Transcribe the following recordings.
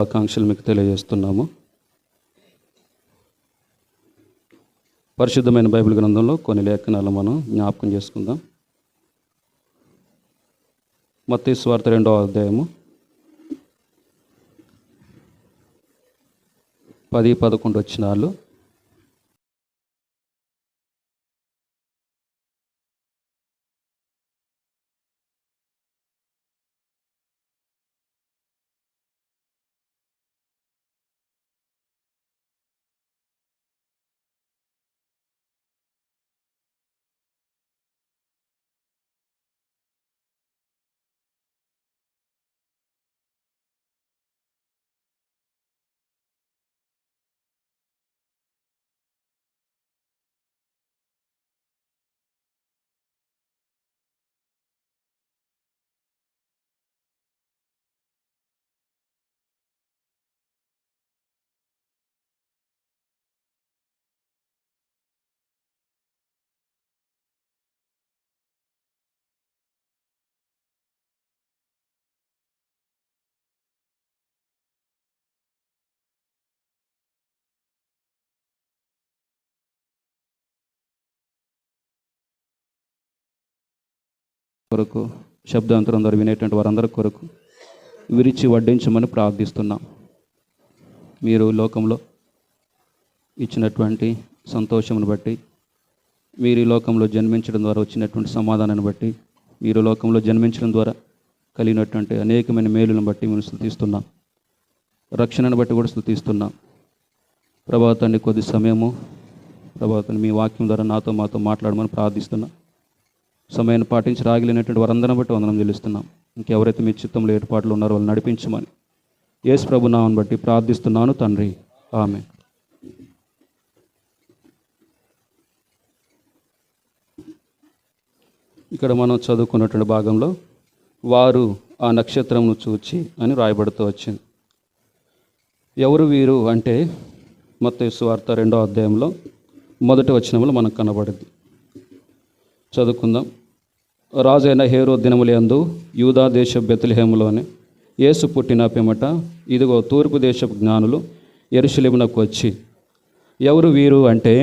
ఆకాంక్షలు మీకు తెలియజేస్తున్నాము. పరిశుద్ధమైన బైబిల్ గ్రంథంలో కొన్ని లేఖనాలు మనం జ్ఞాపకం చేసుకుందాం. మత్తయి సువార్త 2వ అధ్యాయము 10-11 వచనాలు. కొరకు శబ్దాంతరం ద్వారా వినేటువంటి వారందరి కొరకు విరిచి వడ్డించమని ప్రార్థిస్తున్నాం. మీరు లోకంలో ఇచ్చినటువంటి సంతోషమును బట్టి, మీరు ఈ లోకంలో జన్మించడం ద్వారా వచ్చినటువంటి సమాధానాన్ని బట్టి, మీరు లోకంలో జన్మించడం ద్వారా కలిగినటువంటి అనేకమైన మేలులను బట్టి మేము స్తుతిస్తున్నాం. రక్షణను బట్టి కూడా స్తుతిస్తున్నాం. ప్రభాతాన్ని కొద్ది సమయము ప్రభాతాన్ని మీ వాక్యం ద్వారా మాతో మాట్లాడమని ప్రార్థిస్తున్నాం. సమయాన్ని పాటించి రాగలిగినటువంటి వారందరిని బట్టి వందనం చెల్లిస్తున్నాం. ఇంకెవరైతే మీ చిత్తంలో ఏర్పాట్లు ఉన్నారో వాళ్ళు నడిపించమని యేసు ప్రభు నామమును బట్టి ప్రార్థిస్తున్నాను తండ్రి, ఆమేన్. ఇక్కడ మనం చదువుకున్నటువంటి భాగంలో వారు ఆ నక్షత్రమును చూచి అని రాయబడుతూ వచ్చింది. ఎవరు వీరు అంటే మత్తయి సువార్త 2వ అధ్యాయంలో 1వ వచనంలో మనకు కనబడింది. చదువుకుందాం. రాజైన హేరోదు దినములందు యూదా దేశ బెత్లెహేములోనే యేసు పుట్టిన పిమ్మట ఇదిగో తూర్పు దేశపు జ్ఞానులు యెరూషలేమునకు వచ్చి. ఎవరు వీరు అంటే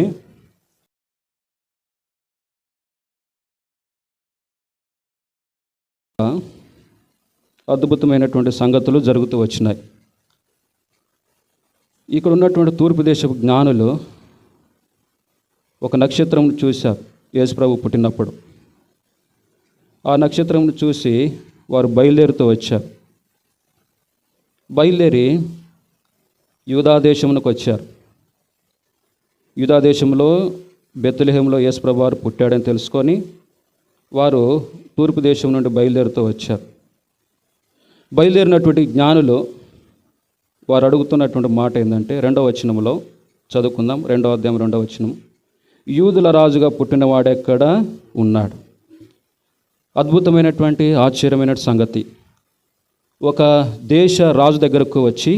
అద్భుతమైనటువంటి సంగతులు జరుగుతూ వచ్చినాయి. ఇక్కడ ఉన్నటువంటి తూర్పు దేశపు జ్ఞానులు ఒక నక్షత్రం చూశారు యేసు ప్రభు పుట్టినప్పుడు. ఆ నక్షత్రం చూసి వారు బయలుదేరుతూ వచ్చారు. బయలుదేరి యూదా దేశమునకు వచ్చారు. యూదా దేశంలో బెత్లెహేములో యేసు ప్రభు వారు పుట్టాడని తెలుసుకొని వారు తూర్పు దేశం నుండి బయలుదేరుతూ వచ్చారు. బయలుదేరినటువంటి జ్ఞానులు వారు అడుగుతున్నటువంటి మాట ఏంటంటే 2వ వచనంలో చదువుకుందాం. 2వ అధ్యాయం 2వ వచనం. యూదుల రాజుగా పుట్టినవాడెక్కడ ఉన్నాడు? అద్భుతమైనటువంటి ఆశ్చర్యమైన సంగతి. ఒక దేశ రాజు దగ్గరకు వచ్చి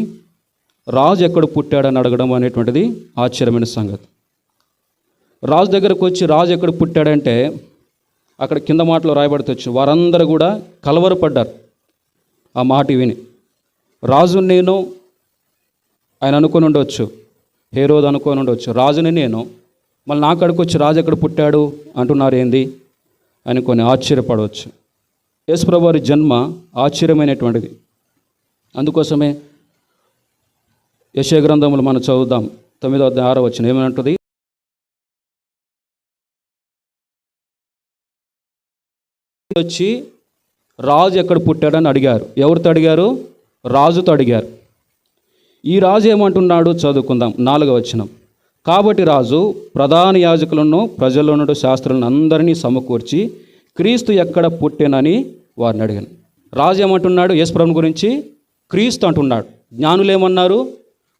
రాజు ఎక్కడ పుట్టాడని అడగడం అనేటువంటిది ఆశ్చర్యమైన సంగతి. రాజు దగ్గరకు వచ్చి రాజు ఎక్కడ పుట్టాడంటే అక్కడ కింద మాటలో రాయబడుతూ వచ్చి వారందరూ కూడా కలవరపడ్డారు ఆ మాట విని. రాజు నేను ఆయన అనుకొని ఉండవచ్చు, హేరోదు అనుకొని ఉండవచ్చు, రాజుని నేను, మళ్ళీ నా కాడికి వచ్చి రాజు ఎక్కడ పుట్టాడు అంటున్నారు ఏంది అనుకొని ఆశ్చర్యపడవచ్చు. యేసు ప్రభు వారి జన్మ ఆశ్చర్యమైనటువంటిది. అందుకోసమే యెషయా గ్రంథములు మనం చదువుదాం. 9వ అధ్యాయం 6వ వచనం ఏమంటుంది? వచ్చి రాజు ఎక్కడ పుట్టాడని అడిగారు. ఎవరితో అడిగారు? రాజుతో అడిగారు. ఈ రాజు ఏమంటున్నాడు చదువుకుందాం. 4వ వచనం. కాబట్టి రాజు ప్రధాన యాజకులను ప్రజలను శాస్త్రులను అందరినీ సమకూర్చి క్రీస్తు ఎక్కడ పుట్టెనని వారిని అడిగాను. రాజు ఏమంటున్నాడు? యేసు ప్రభువుని గురించి క్రీస్తు అంటున్నాడు. జ్ఞానులు ఏమన్నారు?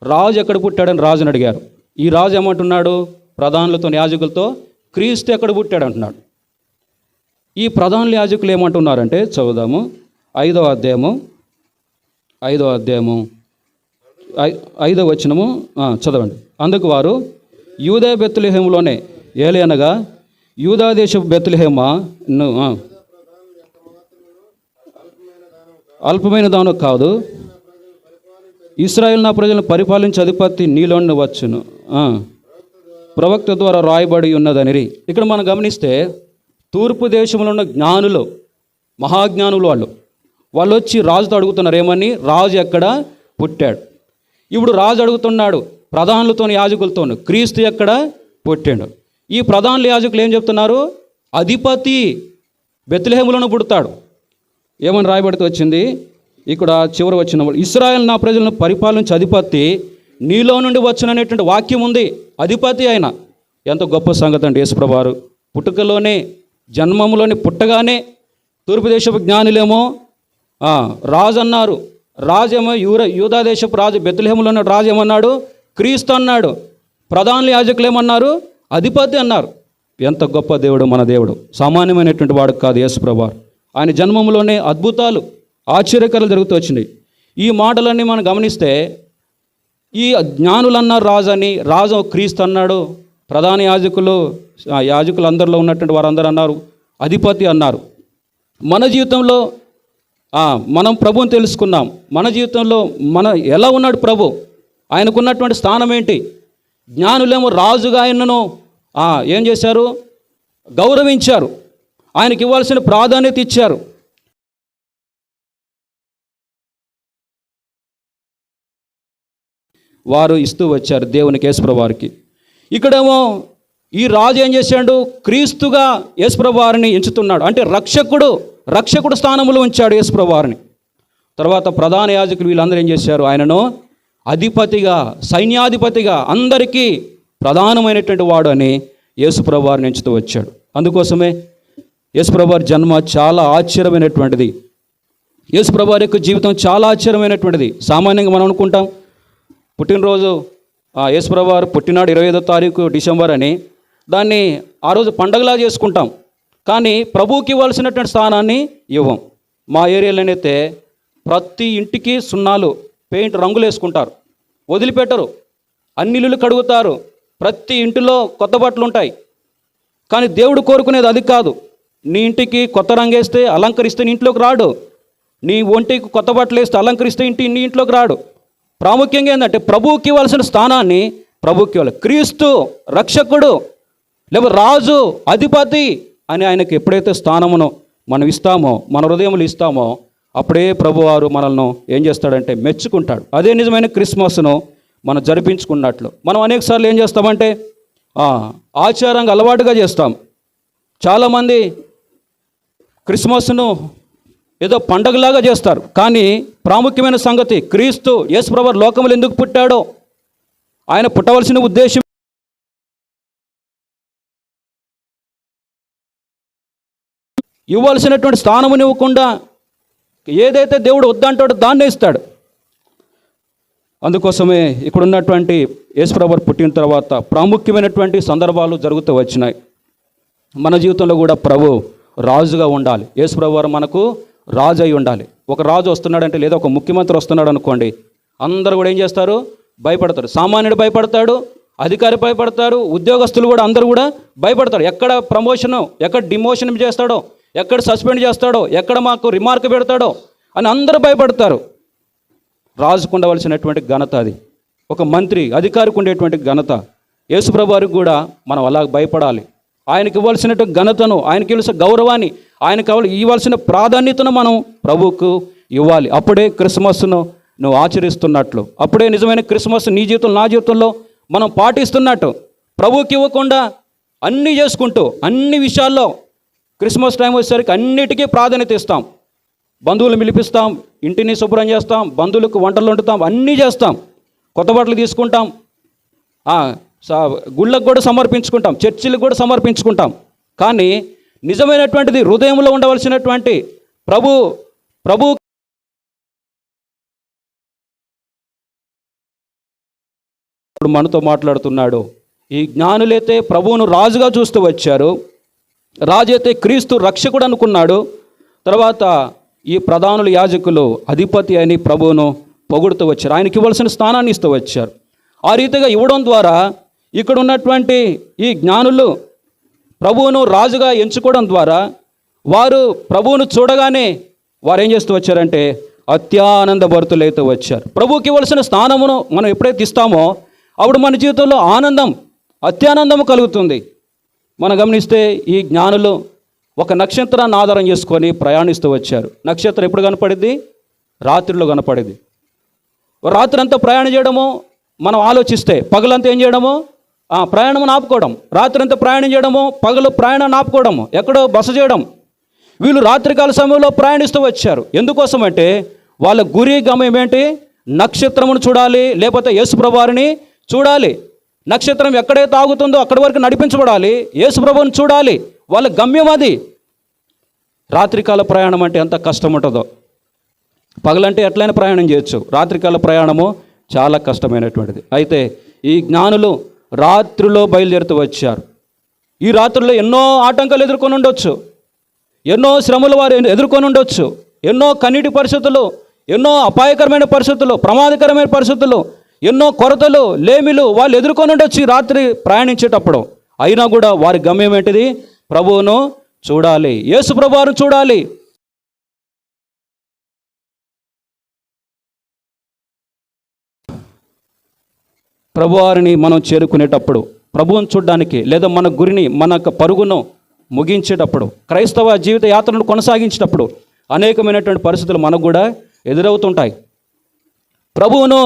రాజు ఎక్కడ పుట్టాడని రాజుని అడిగారు. ఈ రాజు ఏమంటున్నాడు? ప్రధానులతో యాజకులతో క్రీస్తు ఎక్కడ పుట్టాడు అంటున్నాడు. ఈ ప్రధాన యాజకులు ఏమంటున్నారంటే చదువుదాము. 5వ అధ్యాయము 5వ వచనము చదవండి. అందుకు వారు యూదా బెత్లెహేములోనే ఏలయనగా యూదా దేశపు బెత్లెహేమ అల్పమైన దానం కాదు, ఇశ్రాయేలు నా ప్రజలను పరిపాలించే అధిపతి నీలోని వచ్చును, ప్రవక్త ద్వారా రాయబడి ఉన్నదనిరి. ఇక్కడ మనం గమనిస్తే తూర్పు దేశంలో ఉన్న జ్ఞానులు, మహాజ్ఞానులు వాళ్ళు వచ్చి రాజుతో అడుగుతున్నారు, ఏమని? రాజు ఎక్కడ పుట్టాడు. ఇప్పుడు రాజు అడుగుతున్నాడు ప్రధానులతో, యాజకులతో, క్రీస్తు ఎక్కడ పుట్టాడు. ఈ ప్రధానుల యాజకులు ఏం చెప్తున్నారు? అధిపతి బెత్లెహేములోనే పుడతాడు. ఏమని రాయబడితే వచ్చింది ఇక్కడ చివరి వచ్చిన, ఇశ్రాయేలు నా ప్రజలను పరిపాలించే అధిపతి నీలో నుండి వచ్చుననేటువంటి వాక్యం ఉంది. అధిపతి ఆయన. ఎంత గొప్ప సంగతి అండి. యేసుప్రభువారు పుట్టుకలోనే, జన్మంలోనే, పుట్టగానే తూర్పు దేశపు జ్ఞానులేమో రాజు అన్నారు. రాజేమో యూదా దేశపు రాజు బెత్లెహేములో ఉన్న రాజు ఏమన్నాడు? క్రీస్తు అన్నాడు. ప్రధాన యాజకులు ఏమన్నారు? అధిపతి అన్నారు. ఎంత గొప్ప దేవుడు మన దేవుడు. సామాన్యమైనటువంటి వాడు కాదు యేసుప్రభువారు. ఆయన జన్మంలోనే అద్భుతాలు, ఆశ్చర్యకరాలు జరుగుతూ వచ్చినాయి. ఈ మాటలన్నీ మనం గమనిస్తే ఈ జ్ఞానులు అన్నారు రాజు అని, రాజు క్రీస్తు అన్నాడు. ప్రధాన యాజకులు అందరిలో ఉన్నటువంటి వారందరూ అన్నారు అధిపతి అన్నారు. మన జీవితంలో మనం ప్రభువుని తెలుసుకున్నాం. మన జీవితంలో ఎలా ఉన్నాడు ప్రభు? ఆయనకున్నటువంటి స్థానం ఏంటి? జ్ఞానులేమో రాజుగా ఆయనను ఏం చేశారు? గౌరవించారు. ఆయనకి ఇవ్వాల్సిన ప్రాధాన్యత ఇచ్చారు. వారు ఇస్తూ వచ్చారు దేవునికి, యేసుప్రభువారికి. ఇక్కడేమో ఈ రాజు ఏం చేశాడు? క్రీస్తుగా యేసుప్రభువారిని ఎంచుతున్నాడు. అంటే రక్షకుడు స్థానంలో ఉంచాడు యేసుప్రభువారిని. తర్వాత ప్రధాన యాజకులు వీళ్ళందరూ ఏం చేశారు? ఆయనను అధిపతిగా, సైన్యాధిపతిగా, అందరికీ ప్రధానమైనటువంటి వాడు అని యేసుప్రభువారిని ఎంచుతూ వచ్చాడు. అందుకోసమే యేసుప్రభువారి జన్మ చాలా ఆశ్చర్యమైనటువంటిది. యేసుప్రభువారి యొక్క జీవితం చాలా ఆశ్చర్యమైనటువంటిది. సామాన్యంగా మనం అనుకుంటాం పుట్టినరోజు యేసుప్రభువారు పుట్టినాడు 25వ తారీఖు డిసెంబర్ అని, దాన్ని ఆ రోజు పండగలా చేసుకుంటాం. కానీ ప్రభువుకి ఇవ్వాల్సినటువంటి స్థానాన్ని ఇవ్వం. మా ఏరియాలోనైతే ప్రతి ఇంటికి సున్నాలు, పెయింట్, రంగులు వేసుకుంటారు, వదిలిపెట్టరు. అన్ని ఇల్లులు కడుగుతారు, ప్రతి ఇంటిలో కొత్త బట్టలు ఉంటాయి. కానీ దేవుడు కోరుకునేది అది కాదు. నీ ఇంటికి కొత్త రంగు వేస్తే, అలంకరిస్తే నీ ఇంట్లోకి రాడు. నీ ఒంటికి కొత్త బట్టలు వేస్తే, అలంకరిస్తే నీ ఇంట్లోకి రాడు. ప్రాముఖ్యంగా ఏంటంటే ప్రభువుకి ఇవ్వాల్సిన స్థానాన్ని ప్రభువుకి ఇవ్వాలి. క్రీస్తు రక్షకుడు, లేకపోతే రాజు, అధిపతి అని ఆయనకి ఎప్పుడైతే స్థానమును మనం ఇస్తామో, మన హృదయములు ఇస్తామో, అప్పుడే ప్రభువారు మనల్ని ఏం చేస్తాడంటే మెచ్చుకుంటాడు. అదే నిజమైన క్రిస్మస్ను మనం జరిపించుకున్నట్లు. మనం అనేకసార్లు ఏం చేస్తామంటే ఆచారంగా అలవాటుగా చేస్తాం. చాలామంది క్రిస్మస్ను ఏదో పండగలాగా చేస్తారు. కానీ ప్రాముఖ్యమైన సంగతి, క్రీస్తు యేసుప్రభువారు లోకములు ఎందుకు పుట్టాడో, ఆయన పుట్టవలసిన ఉద్దేశం, ఇవ్వాల్సినటువంటి స్థానముని ఇవ్వకుండా ఏదైతే దేవుడు వద్దంటాడో దాన్నే ఇస్తాడు. అందుకోసమే ఇక్కడ ఉన్నటువంటి యేసుప్రభువారు పుట్టిన తర్వాత ప్రాముఖ్యమైనటువంటి సందర్భాలు జరుగుతూ వచ్చినాయి. మన జీవితంలో కూడా ప్రభు రాజుగా ఉండాలి. యేసుప్రభువారు మనకు రాజు అయి ఉండాలి. ఒక రాజు వస్తున్నాడంటే, లేదా ఒక ముఖ్యమంత్రి వస్తున్నాడు అనుకోండి, అందరూ కూడా ఏం చేస్తారు? భయపడతారు. సామాన్యుడు భయపడతాడు, అధికారి భయపడతారు, ఉద్యోగస్తులు కూడా అందరూ కూడా భయపడతారు. ఎక్కడ ప్రమోషను, ఎక్కడ డిమోషన్ చేస్తాడో, ఎక్కడ సస్పెండ్ చేస్తాడో, ఎక్కడ మాకు రిమార్క్ పెడతాడో అని అందరూ భయపడతారు. రాజుకు ఉండవలసినటువంటి ఘనత అది. ఒక మంత్రి, అధికారికి ఉండేటువంటి ఘనత. యేసుప్రభువారికి కూడా మనం అలా భయపడాలి. ఆయనకి ఇవ్వాల్సినటువంటి ఘనతను, ఆయనకి ఇవ్వాల్సిన గౌరవాన్ని, ఆయనకి ఇవ్వాల్సిన ప్రాధాన్యతను మనం ప్రభువుకు ఇవ్వాలి. అప్పుడే క్రిస్మస్ను నువ్వు ఆచరిస్తున్నట్లు, అప్పుడే నిజమైన క్రిస్మస్ నీ జీవితం, నా జీవితంలో మనం పాటిస్తున్నట్టు. ప్రభువుకి ఇవ్వకుండా అన్నీ చేసుకుంటూ, అన్ని విషయాల్లో క్రిస్మస్ టైం వచ్చేసరికి అన్నిటికీ ప్రాధాన్యత ఇస్తాం. బంధువులు పిలిపిస్తాం, ఇంటిని శుభ్రం చేస్తాం, బంధువులకు వంటలు వండుతాం, అన్నీ చేస్తాం, కొత్త బట్టలు తీసుకుంటాం, గుళ్ళకు కూడా సమర్పించుకుంటాం, చర్చిలకు కూడా సమర్పించుకుంటాం. కానీ నిజమైనటువంటిది హృదయంలో ఉండవలసినటువంటి ప్రభు మనతో మాట్లాడుతున్నాడు. ఈ జ్ఞానులైతే ప్రభువును రాజుగా చూస్తూ వచ్చారు. రాజు అయితే క్రీస్తు రక్షకుడు అనుకున్నాడు. తర్వాత ఈ ప్రధానులు, యాజకులు అధిపతి అని ప్రభువును పొగుడుతూ వచ్చారు. ఆయనకి ఇవ్వాల్సిన స్థానాన్ని ఇస్తూ వచ్చారు. ఆ రీతిగా ఇవ్వడం ద్వారా ఇక్కడ ఉన్నటువంటి ఈ జ్ఞానులు ప్రభువును రాజుగా ఎంచుకోవడం ద్వారా వారు ప్రభువును చూడగానే వారు ఏం చేస్తూ వచ్చారంటే అత్యానంద భరితులైతే వచ్చారు. ప్రభువుకి ఇవ్వాల్సిన స్థానమును మనం ఎప్పుడైతే ఇస్తామో అప్పుడు మన జీవితంలో ఆనందం, అత్యానందము కలుగుతుంది. మనం గమనిస్తే ఈ జ్ఞానులు ఒక నక్షత్రాన్ని ఆధారం చేసుకొని ప్రయాణిస్తూ వచ్చారు. నక్షత్రం ఎప్పుడు కనపడింది? రాత్రిలో కనపడింది. రాత్రి అంతా ప్రయాణం చేయడము మనం ఆలోచిస్తే, పగలంతా ఏం చేయడము? ప్రయాణం ఆపుకోవడం. రాత్రి అంతా ప్రయాణం చేయడము, పగలు ప్రయాణాన్ని ఆపుకోవడము, ఎక్కడో బస చేయడం. వీళ్ళు రాత్రికాల సమయంలో ప్రయాణిస్తూ వచ్చారు. ఎందుకోసం అంటే వాళ్ళ గురి గమ్యం ఏంటి? నక్షత్రమును చూడాలి, లేకపోతే యేసుప్రభువారిని చూడాలి. నక్షత్రం ఎక్కడైతే ఆగుతుందో అక్కడి వరకు నడిపించబడాలి, యేసుప్రభువుని చూడాలి. వాళ్ళ గమ్యం అది. రాత్రికాల ప్రయాణం అంటే ఎంత కష్టం ఉంటుందో. పగలంటే ఎట్లయినా ప్రయాణం చేయొచ్చు, రాత్రికాల ప్రయాణము చాలా కష్టమైనటువంటిది. అయితే ఈ జ్ఞానులు రాత్రిలో బయలుదేరుతూ వచ్చారు. ఈ రాత్రుల్లో ఎన్నో ఆటంకాలు ఎదుర్కొని ఉండొచ్చు, ఎన్నో శ్రమలు వారు ఎదుర్కొని ఉండొచ్చు, ఎన్నో కన్నీటి పరిస్థితులు, ఎన్నో అపాయకరమైన పరిస్థితులు, ప్రమాదకరమైన పరిస్థితులు, ఎన్నో కొరతలు, లేమిలు వాళ్ళు ఎదుర్కొని ఉండొచ్చు ఈ రాత్రి ప్రయాణించేటప్పుడు. అయినా కూడా వారి గమ్యం ఏంటిది? ప్రభువును చూడాలి, యేసు ప్రభువును చూడాలి. ప్రభువారిని మనం చేరుకునేటప్పుడు, ప్రభువును చూడడానికి, లేదా మన గురిని, మన పరుగును ముగించేటప్పుడు, క్రైస్తవ జీవిత యాత్రను కొనసాగించేటప్పుడు అనేకమైనటువంటి పరిస్థితులు మనకు కూడా ఎదురవుతుంటాయి. ప్రభువును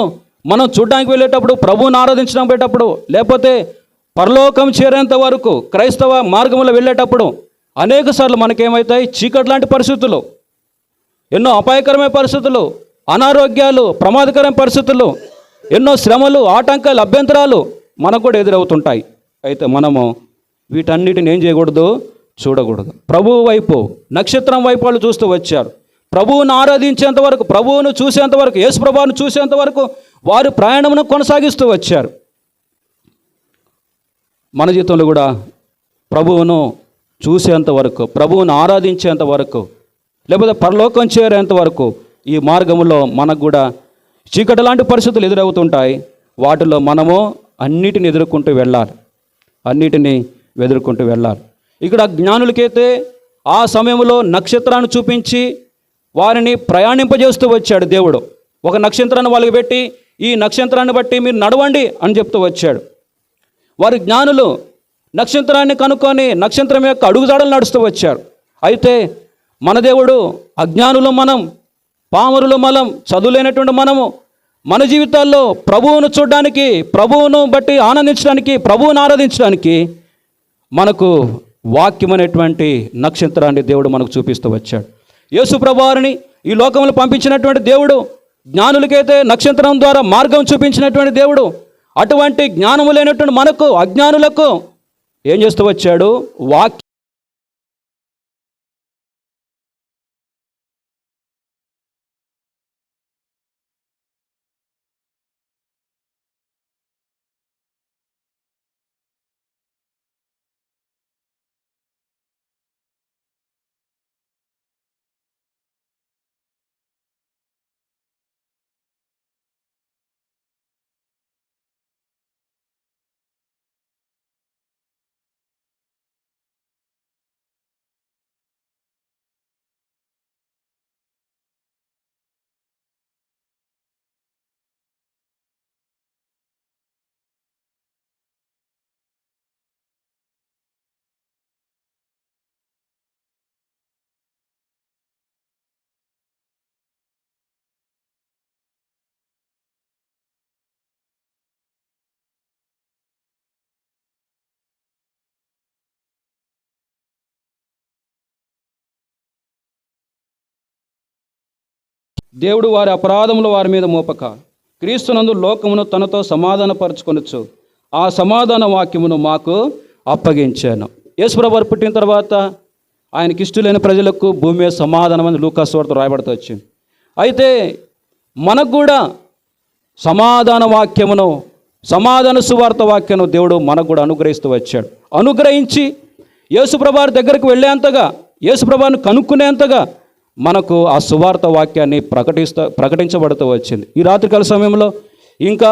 మనం చూడడానికి వెళ్ళేటప్పుడు, ప్రభువును ఆరాధించడానికి వెళ్ళేటప్పుడు, లేకపోతే పరలోకం చేరేంత వరకు క్రైస్తవ మార్గంలో వెళ్ళేటప్పుడు అనేక సార్లు మనకేమవుతాయి? చీకటి లాంటి పరిస్థితులు, ఎన్నో అపాయకరమైన పరిస్థితులు, అనారోగ్యాలు, ప్రమాదకరమైన పరిస్థితులు, ఎన్నో శ్రమలు, ఆటంకాలు, అభ్యంతరాలు మనకు కూడా ఎదురవుతుంటాయి. అయితే మనము వీటన్నిటిని ఏం చేయకూడదు? చూడకూడదు. ప్రభువు వైపు, నక్షత్రం వైపు వాళ్ళు చూస్తూ వచ్చారు. ప్రభువును ఆరాధించేంత వరకు, ప్రభువును చూసేంత వరకు, యేసు ప్రభువును చూసేంత వరకు వారు ప్రయాణమును కొనసాగిస్తూ వచ్చారు. మన జీవితంలో కూడా ప్రభువును చూసేంత వరకు, ప్రభువును ఆరాధించేంత వరకు, లేకపోతే పరలోకం చేరేంత వరకు ఈ మార్గంలో మనకు కూడా చీకటి లాంటి పరిస్థితులు ఎదురవుతుంటాయి. వాటిలో మనము అన్నిటిని ఎదుర్కొంటూ వెళ్ళాలి, అన్నిటినీ ఎదుర్కొంటూ వెళ్ళాలి. ఇక్కడ జ్ఞానులకైతే ఆ సమయంలో నక్షత్రాన్ని చూపించి వారిని ప్రయాణింపజేస్తూ వచ్చాడు దేవుడు. ఒక నక్షత్రాన్ని వాళ్ళకి పెట్టి, ఈ నక్షత్రాన్ని బట్టి మీరు నడవండి అని చెప్తూ వచ్చాడు. వారి జ్ఞానులు నక్షత్రాన్ని కనుక్కొని నక్షత్రం యొక్క అడుగుజాడలు నడుస్తూ వచ్చారు. అయితే మన దేవుడు అజ్ఞానులు మనం, పామరులు మనం, చదువులేనటువంటి మనము మన జీవితాల్లో ప్రభువును చూడడానికి, ప్రభువును బట్టి ఆనందించడానికి, ప్రభువును ఆరాధించడానికి మనకు వాక్యం అనేటువంటి నక్షత్రాన్ని దేవుడు మనకు చూపిస్తూ వచ్చాడు. యేసు ప్రభువారిని ఈ లోకంలో పంపించినటువంటి దేవుడు జ్ఞానులకైతే నక్షత్రం ద్వారా మార్గం చూపించినటువంటి దేవుడు, అటువంటి జ్ఞానము లేనటువంటి మనకు, అజ్ఞానులకు ఏం చేస్తూ వచ్చాడు? వాక్యం. దేవుడు వారి అపరాధములు వారి మీద మోపక క్రీస్తునందు లోకమును తనతో సమాధానపరచుకొనొచ్చు ఆ సమాధాన వాక్యమును మాకు అప్పగించాను. యేసుప్రభువు వారు పుట్టిన తర్వాత ఆయనకి ఇష్టలేని ప్రజలకు భూమి మీద సమాధానం అని లూకా సువార్త రాయబడుతూ వచ్చింది. అయితే మనకు కూడా సమాధాన వాక్యమును, సమాధాన సువార్త వాక్యను దేవుడు మనకు కూడా అనుగ్రహిస్తూ వచ్చాడు. అనుగ్రహించి యేసుప్రభువు వారి దగ్గరకు వెళ్ళేంతగా, యేసుప్రభువును కనుక్కునేంతగా మనకు ఆ సువార్త వాక్యాన్ని ప్రకటించబడుతూ వచ్చింది. ఈ రాత్రికాల సమయంలో ఇంకా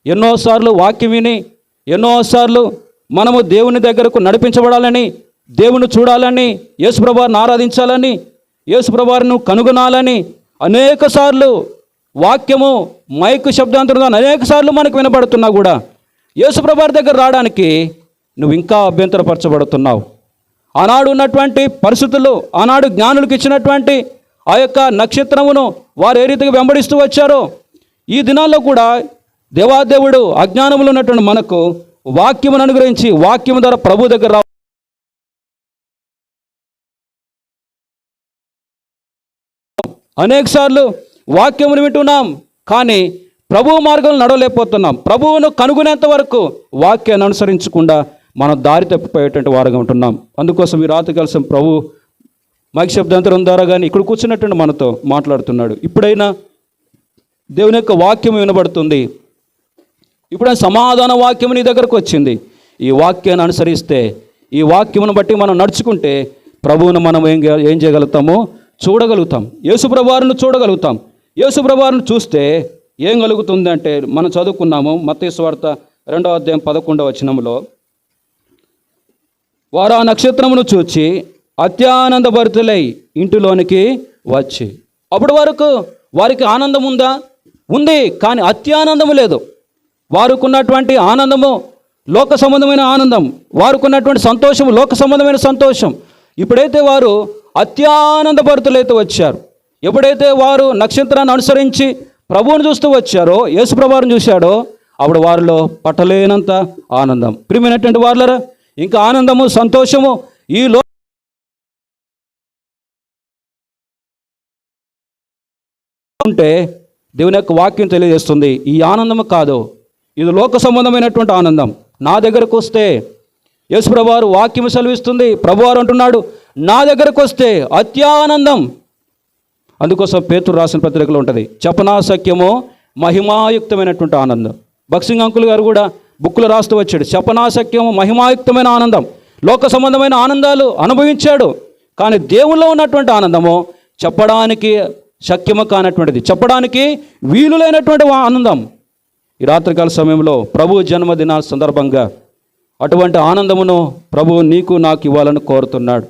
ఎన్నోసార్లు వాక్యం విని, ఎన్నోసార్లు మనము దేవుని దగ్గరకు నడిపించబడాలని, దేవుని చూడాలని, యేసుప్రభువుని ఆరాధించాలని, యేసుప్రభువును కనుగొనాలని అనేక సార్లు వాక్యము మైకు శబ్దాంతరంగా అనేక సార్లు మనకు వినబడుతున్నా కూడా యేసుప్రభు దగ్గర రావడానికి నువ్వు ఇంకా అభ్యంతరపరచబడుతున్నావు. ఆనాడు ఉన్నటువంటి పరిస్థితులు, ఆనాడు జ్ఞానులకు ఇచ్చినటువంటి ఆ యొక్క నక్షత్రమును వారు ఏ రీతిగా వెంబడిస్తూ వచ్చారో ఈ దినాల్లో కూడా దేవాదేవుడు అజ్ఞానములు ఉన్నటువంటి మనకు వాక్యమును అనుగ్రహించి వాక్యము ద్వారా ప్రభు దగ్గర రా. అనేక సార్లు వాక్యమును వింటున్నాం కానీ ప్రభు మార్గంలో నడవలేకపోతున్నాం. ప్రభువును కనుగొనేంత వరకు వాక్యాన్ని అనుసరించకుండా మనం దారి తప్పిపోయేటువంటి వారుగా ఉంటున్నాం. అందుకోసం ఈ రాత్రి కలిసి ప్రభు మైక్ శబ్దాంతరం ద్వారా కానీ ఇక్కడ కూర్చున్నటువంటి మనతో మాట్లాడుతున్నాడు. ఇప్పుడైనా దేవుని యొక్క వాక్యం వినబడుతుంది. ఇప్పుడైనా సమాధాన వాక్యం నీ దగ్గరకు వచ్చింది. ఈ వాక్యాన్ని అనుసరిస్తే, ఈ వాక్యమును బట్టి మనం నడుచుకుంటే ప్రభువును మనం ఏం చేయగలుగుతామో చూడగలుగుతాం. యేసుప్రభువారిని చూడగలుగుతాం. యేసుప్రభువారిని చూస్తే ఏం కలుగుతుంది అంటే మనం చదువుకున్నాము మత్తయి సువార్త 2వ అధ్యాయం 11వ వచనంలో, వారు ఆ నక్షత్రమును చూచి అత్యానందభరితులై ఇంటిలోనికి వచ్చి. అప్పటి వరకు వారికి ఆనందం ఉందా? ఉంది, కానీ అత్యానందము లేదు. వారుకున్నటువంటి ఆనందము లోక సంబంధమైన ఆనందం, వారుకున్నటువంటి సంతోషము లోక సంబంధమైన సంతోషం. ఇప్పుడైతే వారు అత్యానందభరితులైతే వచ్చారు, ఎప్పుడైతే వారు నక్షత్రాన్ని అనుసరించి ప్రభువును చూస్తూ వచ్చారో, యేసుప్రభువును చూశాడో, అప్పుడు వారిలో పట్టలేనంత ఆనందం. ప్రియమైనటువంటి వారులరా, ఇంకా ఆనందము సంతోషము ఈ ఉంటే దేవుని యొక్క వాక్యం తెలియజేస్తుంది ఈ ఆనందము కాదు, ఇది లోక సంబంధమైనటువంటి ఆనందం. నా దగ్గరకు వస్తే యేసుప్రభువారు వాక్యం సెలవిస్తుంది, ప్రభువారు అంటున్నాడు నా దగ్గరకు వస్తే అత్యానందం. అందుకోసం పేతురు రాసిన పత్రికలో ఉంటుంది చెప్పనాశక్యము మహిమాయుక్తమైనటువంటి ఆనందం. భక్సింగ్ అంకుల్ గారు కూడా బుక్కులు రాస్తూ వచ్చాడు, చెప్పనాశక్యము మహిమాయుక్తమైన ఆనందం. లోక సంబంధమైన ఆనందాలు అనుభవించాడు, కానీ దేవుల్లో ఉన్నటువంటి ఆనందము చెప్పడానికి శక్యము కానటువంటిది, చెప్పడానికి వీలులైనటువంటి ఆనందం. ఈ రాత్రికాల సమయంలో ప్రభు జన్మదినాల సందర్భంగా అటువంటి ఆనందమును ప్రభువు నీకు నాకు ఇవ్వాలని కోరుతున్నాడు.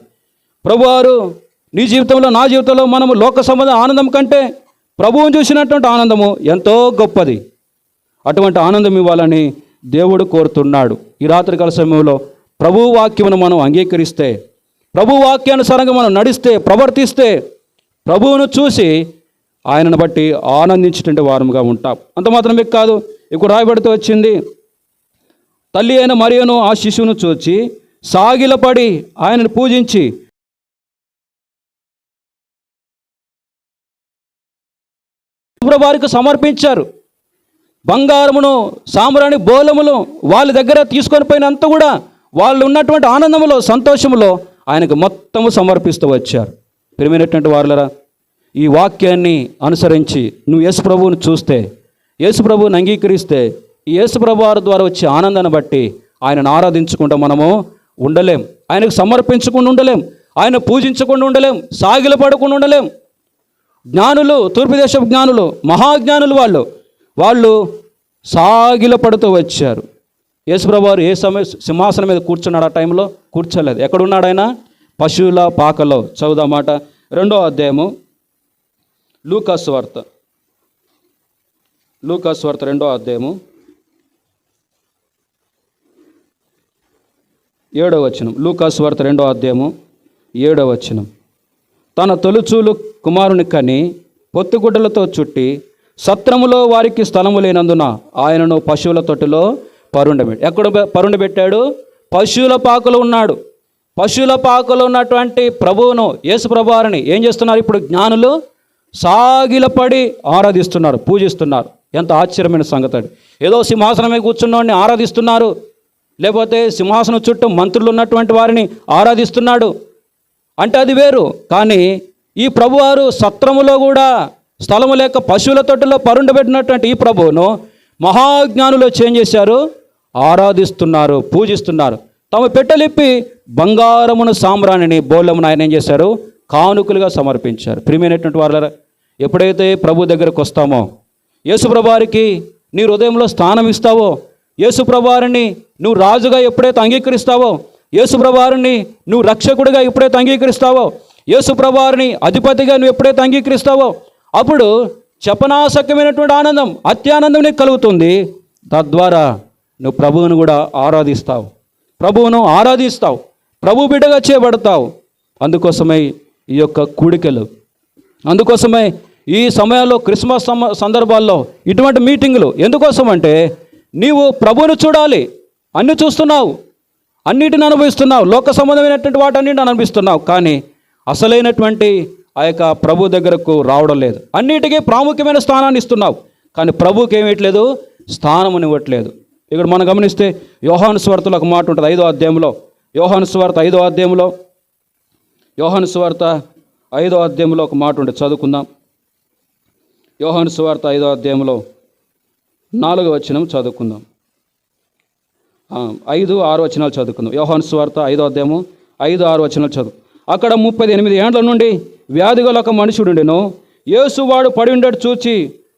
ప్రభువారు నీ జీవితంలో నా జీవితంలో మనము లోక సంబంధ ఆనందం కంటే ప్రభువును చూసినటువంటి ఆనందము ఎంతో గొప్పది. అటువంటి ఆనందం ఇవ్వాలని దేవుడు కోరుతున్నాడు. ఈ రాత్రికాల సమయంలో ప్రభు వాక్యమును మనం అంగీకరిస్తే, ప్రభు వాక్యానుసారంగా మనం నడిస్తే, ప్రవర్తిస్తే, ప్రభువును చూసి ఆయనను బట్టి ఆనందించేటువంటి వారముగా ఉంటాం. అంత మాత్రమే కాదు, ఇక్కడ రాయబడితే వచ్చింది, తల్లి అయిన మరియను ఆ శిశువును చూచి సాగిలపడి ఆయనను పూజించి వారికి సమర్పించారు. బంగారమును సాంబ్రాణి బోలములు వాళ్ళ దగ్గర తీసుకొని పోయినంత కూడా వాళ్ళు ఉన్నటువంటి ఆనందములో సంతోషములో ఆయనకు మొత్తము సమర్పిస్తూ వచ్చారు. ప్రియమైనటువంటి వారులరా, ఈ వాక్యాన్ని అనుసరించి నువ్వు యేసు ప్రభువును చూస్తే, యేసు ప్రభువుని అంగీకరిస్తే, ఈ యేసు ప్రభువారి ద్వారా వచ్చే ఆనందాన్ని బట్టి ఆయనను ఆరాధించకుండా మనము ఉండలేం, ఆయనకు సమర్పించకుండా ఉండలేం, ఆయన పూజించకుండా ఉండలేం, సాగిల పడకుండా ఉండలేం. జ్ఞానులు, తూర్పు దేశపు జ్ఞానులు, మహాజ్ఞానులు వాళ్ళు సాగిల పడుతూ వచ్చారు. యేసుప్రభువారు ఏ సింహాసనం మీద కూర్చున్నాడు? ఆ టైంలో కూర్చోలేదు. ఎక్కడున్నాడు ఆయన? పశువుల పాకలో. చదువుదాం మాట 2వ అధ్యాయము లూకాసు వార్త 2వ అధ్యాయము 7వ వచనం. లూకాసు వార్త 2వ అధ్యాయము 7వ వచనం. తన తొలుచూలు కుమారుని కని పొత్తుగుడ్డలతో చుట్టి సత్రములో వారికి స్థలము లేనందున ఆయనను పశువుల తొట్టిలో పరుండబెట్టి. ఎక్కడ పరుండబెట్టాడు? పశువుల పాకలో ఉన్నాడు. పశువుల పాకలో ఉన్నటువంటి ప్రభువును, యేసు ప్రభువారిని ఏం చేస్తున్నారు? ఇప్పుడు జ్ఞానులు సాగిలపడి ఆరాధిస్తున్నారు, పూజిస్తున్నారు. ఎంత ఆశ్చర్యమైన సంగతి! ఏదో సింహాసనమే కూర్చున్నవాడిని ఆరాధిస్తున్నారు, లేకపోతే సింహాసనం చుట్టూ మంత్రులు ఉన్నటువంటి వారిని ఆరాధిస్తున్నాడు అంటే అది వేరు. కానీ ఈ ప్రభువారు సత్రములో కూడా స్థలము లేక పశువుల తొట్టిలో పరుండబెట్టినటువంటి ఈ ప్రభువును మహాజ్ఞానులు ఏం చేశారు? ఆరాధిస్తున్నారు, పూజిస్తున్నారు. తమ పెట్టెలిప్పి బంగారమును సాంబ్రాణిని బోళమును ఆయన ఏం చేశారు? కానుకలుగా సమర్పించారు. ప్రియమైనటువంటి వారు, ఎప్పుడైతే ప్రభు దగ్గరకు వస్తామో, యేసు ప్రభువారికి నీ హృదయంలో స్థానం ఇస్తావో, యేసు ప్రభువారిని నువ్వు రాజుగా ఎప్పుడైతే అంగీకరిస్తావో, యేసు ప్రభువారిని నువ్వు రక్షకుడిగా ఎప్పుడైతే అంగీకరిస్తావో, యేసు ప్రభువారిని అధిపతిగా నువ్వు ఎప్పుడైతే అంగీకరిస్తావో, అప్పుడు చెప్పనాశక్యమైనటువంటి ఆనందం, అత్యానందం నీకు కలుగుతుంది. తద్వారా నువ్వు ప్రభువును కూడా ఆరాధిస్తావు, ప్రభువును ఆరాధిస్తావు, ప్రభు బిడ్డగా చేయబడతావు. అందుకోసమై ఈ యొక్క కూడికలు, అందుకోసమే ఈ సమయాల్లో క్రిస్మస్ సందర్భాల్లో ఇటువంటి మీటింగులు ఎందుకోసం అంటే నీవు ప్రభువును చూడాలి. అన్నీ చూస్తున్నావు, అన్నిటిని అనుభవిస్తున్నావు, లోక సంబంధమైనటువంటి వాటన్నిటిని అనుభవిస్తున్నావు, కానీ అసలైనటువంటి ఆ యొక్క ప్రభు దగ్గరకు రావడం లేదు. అన్నిటికీ ప్రాముఖ్యమైన స్థానాన్ని ఇస్తున్నావు, కానీ ప్రభుకి ఏమిట్లేదు, స్థానం ఇవ్వట్లేదు. ఇక్కడ మనం గమనిస్తే యోహాను సువార్తలో ఒక మాట ఉంటుంది, 5వ అధ్యాయంలో, యోహాను సువార్త 5వ అధ్యాయంలో, యోహాను సువార్త 5వ అధ్యాయంలో ఒక మాట ఉంటుంది, చదువుకుందాం. యోహాను సువార్త 5వ అధ్యాయంలో 4వ వచనం చదువుకుందాం. 5, 6 వచనాలు చదువుకుందాం. యోహాను సువార్త 5వ అధ్యాయము 5, 6 వచనాలు చదువు. అక్కడ 38 ఏండ్ల నుండి వ్యాధి గల ఒక మనుషుడుండెను. యేసు వాడు పడి ఉండేట్టు చూచి,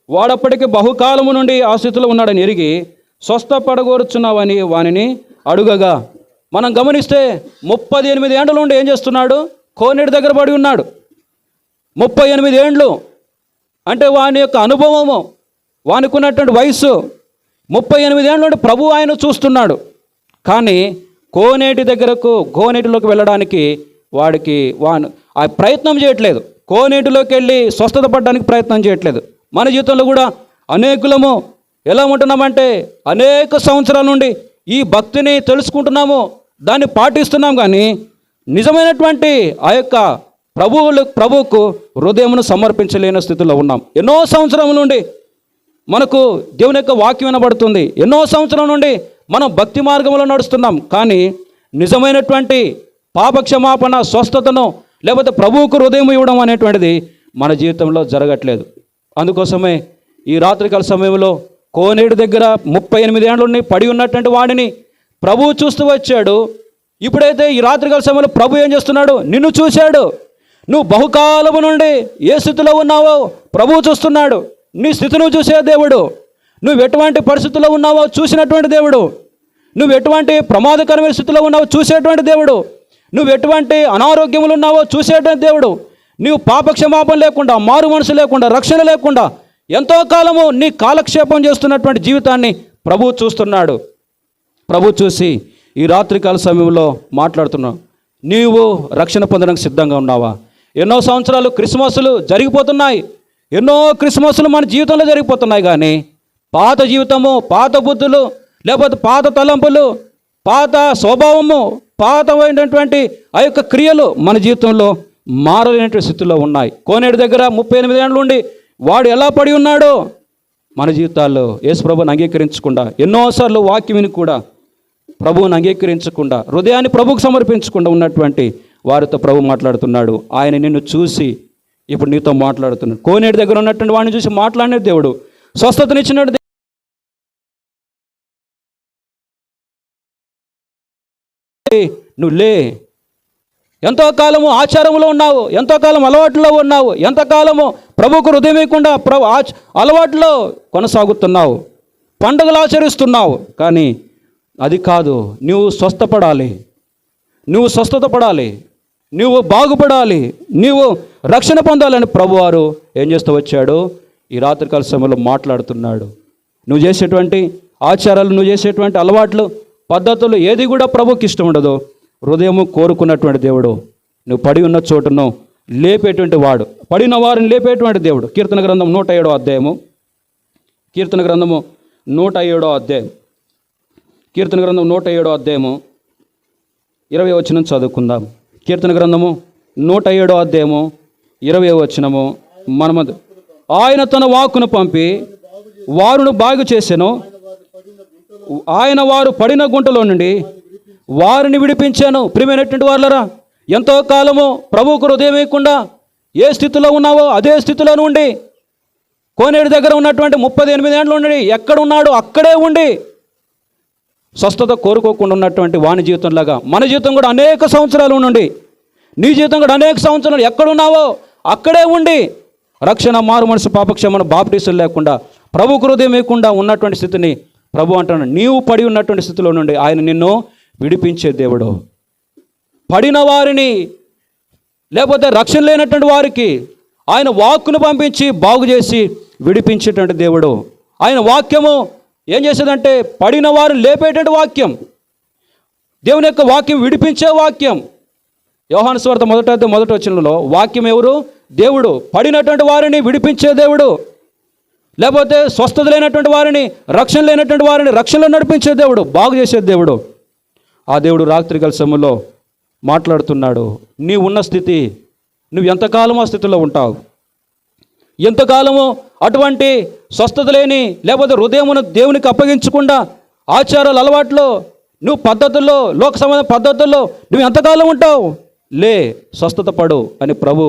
వాడప్పటికి బహుకాలము నుండి ఆ స్థితిలో ఉన్నాడని ఎరిగి, స్వస్థపడగోరుచున్నావని వానిని అడుగగా, మనం గమనిస్తే 38 ఏండ్ల నుండి ఏం చేస్తున్నాడు, కోనేటి దగ్గర పడి ఉన్నాడు. 38 ఏండ్లు అంటే వాని యొక్క అనుభవము, వానికి ఉన్నటువంటి వయస్సు 38 ఏండ్ల నుండి ప్రభు ఆయన చూస్తున్నాడు. కానీ కోనేటిలోకి వెళ్ళడానికి వాడికి ఆ ప్రయత్నం చేయట్లేదు. కోనేటిలోకి వెళ్ళి స్వస్థత పడడానికి ప్రయత్నం చేయట్లేదు. మన జీవితంలో కూడా అనేకులము ఎలా ఉంటున్నామంటే అనేక సంవత్సరాల నుండి ఈ భక్తిని తెలుసుకుంటున్నాము, దాన్ని పాటిస్తున్నాం, కానీ నిజమైనటువంటి ఆ యొక్క ప్రభువుకు హృదయమును సమర్పించలేని స్థితిలో ఉన్నాం. ఎన్నో సంవత్సరాల నుండి మనకు దేవుని యొక్క వాక్యం వినబడుతుంది, ఎన్నో సంవత్సరాల నుండి మనం భక్తి మార్గంలో నడుస్తున్నాం, కానీ నిజమైనటువంటి పాపక్షమాపణ, స్వస్థతను లేకపోతే ప్రభువుకు హృదయం ఇవ్వడం అనేటువంటిది మన జీవితంలో జరగట్లేదు. అందుకోసమే ఈ రాత్రికాల సమయంలో కోనేటి దగ్గర 38 ఏండ్ల పడి ఉన్నటువంటి వాడిని ప్రభువు చూస్తూ వచ్చాడు. ఇప్పుడైతే ఈ రాత్రికాల సమయంలో ప్రభు ఏం చేస్తున్నాడు, నిన్ను చూశాడు. నువ్వు బహుకాలము నుండి ఏ స్థితిలో ఉన్నావో ప్రభువు చూస్తున్నాడు. నీ స్థితిని చూసే దేవుడు, నువ్వు ఎటువంటి పరిస్థితుల్లో ఉన్నావో చూసినటువంటి దేవుడు, నువ్వు ఎటువంటి ప్రమాదకరమైన స్థితిలో ఉన్నావో చూసేటువంటి దేవుడు, నువ్వు ఎటువంటి అనారోగ్యములు ఉన్నావో చూసేటువంటి దేవుడు, నీవు పాపక్షమాపణ లేకుండా, మారు మనసు లేకుండా, రక్షణ లేకుండా ఎంతో కాలము నీ కాలక్షేపం చేస్తున్నటువంటి జీవితాన్ని ప్రభువు చూస్తున్నాడు. ప్రభు చూసి ఈ రాత్రికాల సమయంలో మాట్లాడుతున్నావు, నీవు రక్షణ పొందడానికి సిద్ధంగా ఉన్నావా? ఎన్నో సంవత్సరాలు క్రిస్మస్లు జరిగిపోతున్నాయి, ఎన్నో క్రిస్మస్లు మన జీవితంలో జరిగిపోతున్నాయి, కానీ పాత జీవితము, పాత బుద్ధులు, లేకపోతే పాత తలంపులు, పాత స్వభావము, పాతమైనటువంటి ఆ యొక్క క్రియలు మన జీవితంలో మారలేనటువంటి స్థితిలో ఉన్నాయి. కోనేటి దగ్గర 38 ఏండ్ల నుండి వాడు ఎలా పడి ఉన్నాడో మన జీవితాల్లో యేసు ప్రభువుని అంగీకరించకుండా, ఎన్నోసార్లు వాక్యం కూడా ప్రభువుని అంగీకరించకుండా, హృదయాన్ని ప్రభువుకు సమర్పించకుండా ఉన్నటువంటి వారితో ప్రభు మాట్లాడుతున్నాడు. ఆయన నిన్ను చూసి ఇప్పుడు నీతో మాట్లాడుతున్నాడు. కోనేటి దగ్గర ఉన్నటువంటి వాడిని చూసి మాట్లాడిన దేవుడు, స్వస్థతనిచ్చినట్టు నువ్వు లే. ఎంతో కాలము ఆచారంలో ఉన్నావు, ఎంతో కాలం అలవాట్లో ఉన్నావు, ఎంతకాలము ప్రభువుకు హృదయం ఇవ్వకుండా అలవాట్లో కొనసాగుతున్నావు, పండుగలు ఆచరిస్తున్నావు, కానీ అది కాదు. నువ్వు స్వస్థపడాలి, నువ్వు స్వస్థత పడాలి, నువ్వు బాగుపడాలి, నీవు రక్షణ పొందాలని ప్రభువారు ఏం చేస్తూ వచ్చాడు, ఈ రాత్రికాల సమయంలో మాట్లాడుతున్నాడు. నువ్వు చేసేటువంటి ఆచారాలు, నువ్వు చేసేటువంటి అలవాట్లు, పద్ధతులు ఏది కూడా ప్రభుకి ఇష్టం ఉండదు. హృదయము కోరుకున్నటువంటి దేవుడు, నువ్వు పడి ఉన్న చోటును లేపేటువంటి వాడు, పడిన వారిని లేపేటువంటి దేవుడు. కీర్తన గ్రంథం 107వ అధ్యాయము, కీర్తన గ్రంథము 107వ అధ్యాయం, కీర్తన గ్రంథం 107వ అధ్యాయము 20వ వచనం చదువుకుందాం. కీర్తన గ్రంథము 107వ అధ్యాయము 20వ వచనము మనమదు. ఆయన తన వాక్కును పంపి వారును బాగు చేసెను, ఆయన వారు పడిన గుంటలో నుండి వారిని విడిపించాను. ప్రియమైనటువంటి వాళ్ళరా, ఎంతో కాలము ప్రభువుకు హృదయం వేయకుండా ఏ స్థితిలో ఉన్నావో అదే స్థితిలో ఉండి, కోనేటి దగ్గర ఉన్నటువంటి 38 ఏండ్ల నుండి ఎక్కడ ఉన్నాడో అక్కడే ఉండి స్వస్థత కోరుకోకుండా ఉన్నటువంటి వాని జీవితంలాగా మన జీవితం కూడా అనేక సంవత్సరాల నుండి, నీ జీవితం కూడా అనేక సంవత్సరాలు ఎక్కడున్నావో అక్కడే ఉండి రక్షణ, మారు మనసు, పాపక్షమణ, బాప్టిజం లేకుండా ప్రభువుకు హృదయం వేయకుండా ఉన్నటువంటి స్థితిని ప్రభు అంటున్నాడు. నీవు పడి ఉన్నటువంటి స్థితిలో నుండి ఆయన నిన్ను విడిపించే దేవుడు. పడిన వారిని, లేకపోతే రక్షణ లేనటువంటి వారికి ఆయన వాక్కును పంపించి బాగు చేసి విడిపించేటువంటి దేవుడు. ఆయన వాక్యము ఏం చేసేదంటే పడిన వారు లేపేటువంటి వాక్యం. దేవుని యొక్క వాక్యం విడిపించే వాక్యం. యోహాను సువార్త మొదటి వచనంలో వాక్యం ఎవరు? దేవుడు. పడినటువంటి వారిని విడిపించే దేవుడు, లేకపోతే స్వస్థత లేనటువంటి వారిని, రక్షణ లేనటువంటి వారిని రక్షణలో నడిపించే దేవుడు, బాగు చేసే దేవుడు. ఆ దేవుడు రాత్రికాల సమయంలో మాట్లాడుతున్నాడు. నీ ఉన్న స్థితి, నువ్వు ఎంతకాలం ఆ స్థితిలో ఉంటావు? ఎంతకాలము అటువంటి స్వస్థత లేని, లేకపోతే హృదయమును దేవునికి అప్పగించకుండా ఆచారాలు అలవాట్లు, నువ్వు పద్ధతుల్లో, లోక సంబంధ పద్ధతుల్లో నువ్వు ఎంతకాలం ఉంటావు? లే, స్వస్థత పడు అని ప్రభు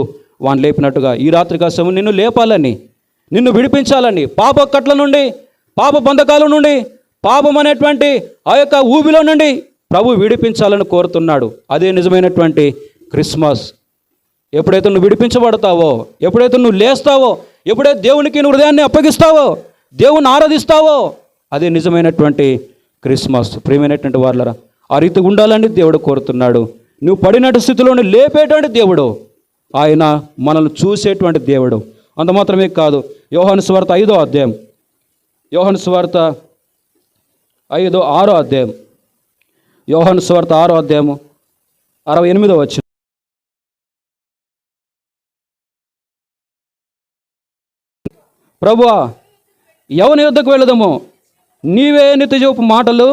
వాణ్ణి లేపినట్టుగా ఈ రాత్రికాల సమయం నిన్ను లేపాలని, నిన్ను విడిపించాలని, పాప కట్ల నుండి, పాప బంధకాల నుండి, పాపం అనేటువంటి ఆ యొక్క ఊబిలో నుండి ప్రభు విడిపించాలని కోరుతున్నాడు. అదే నిజమైనటువంటి క్రిస్మస్. ఎప్పుడైతే నువ్వు విడిపించబడతావో, ఎప్పుడైతే నువ్వు లేస్తావో, ఎప్పుడైతే దేవునికి నువ్వు హృదయాన్ని అప్పగిస్తావో, దేవుని ఆరాధిస్తావో, అదే నిజమైనటువంటి క్రిస్మస్. ప్రియమైనటువంటి వాళ్ళరా, ఆ రీతిగా ఉండాలని దేవుడు కోరుతున్నాడు. నువ్వు పడినట్టు స్థితిలోని లేపేటువంటి దేవుడు, ఆయన మనల్ని చూసేటువంటి దేవుడు. అంత మాత్రమే కాదు, యోహాను సువార్త 5వ అధ్యాయం, యోహాను సువార్త 6వ అధ్యాయం, యోహాను సువార్త 6వ అధ్యాయము 68వ వచనం. ప్రభువా, ఎవని యుద్ధకు వెళదాము? నీవే నిత్యజీవపు మాటలు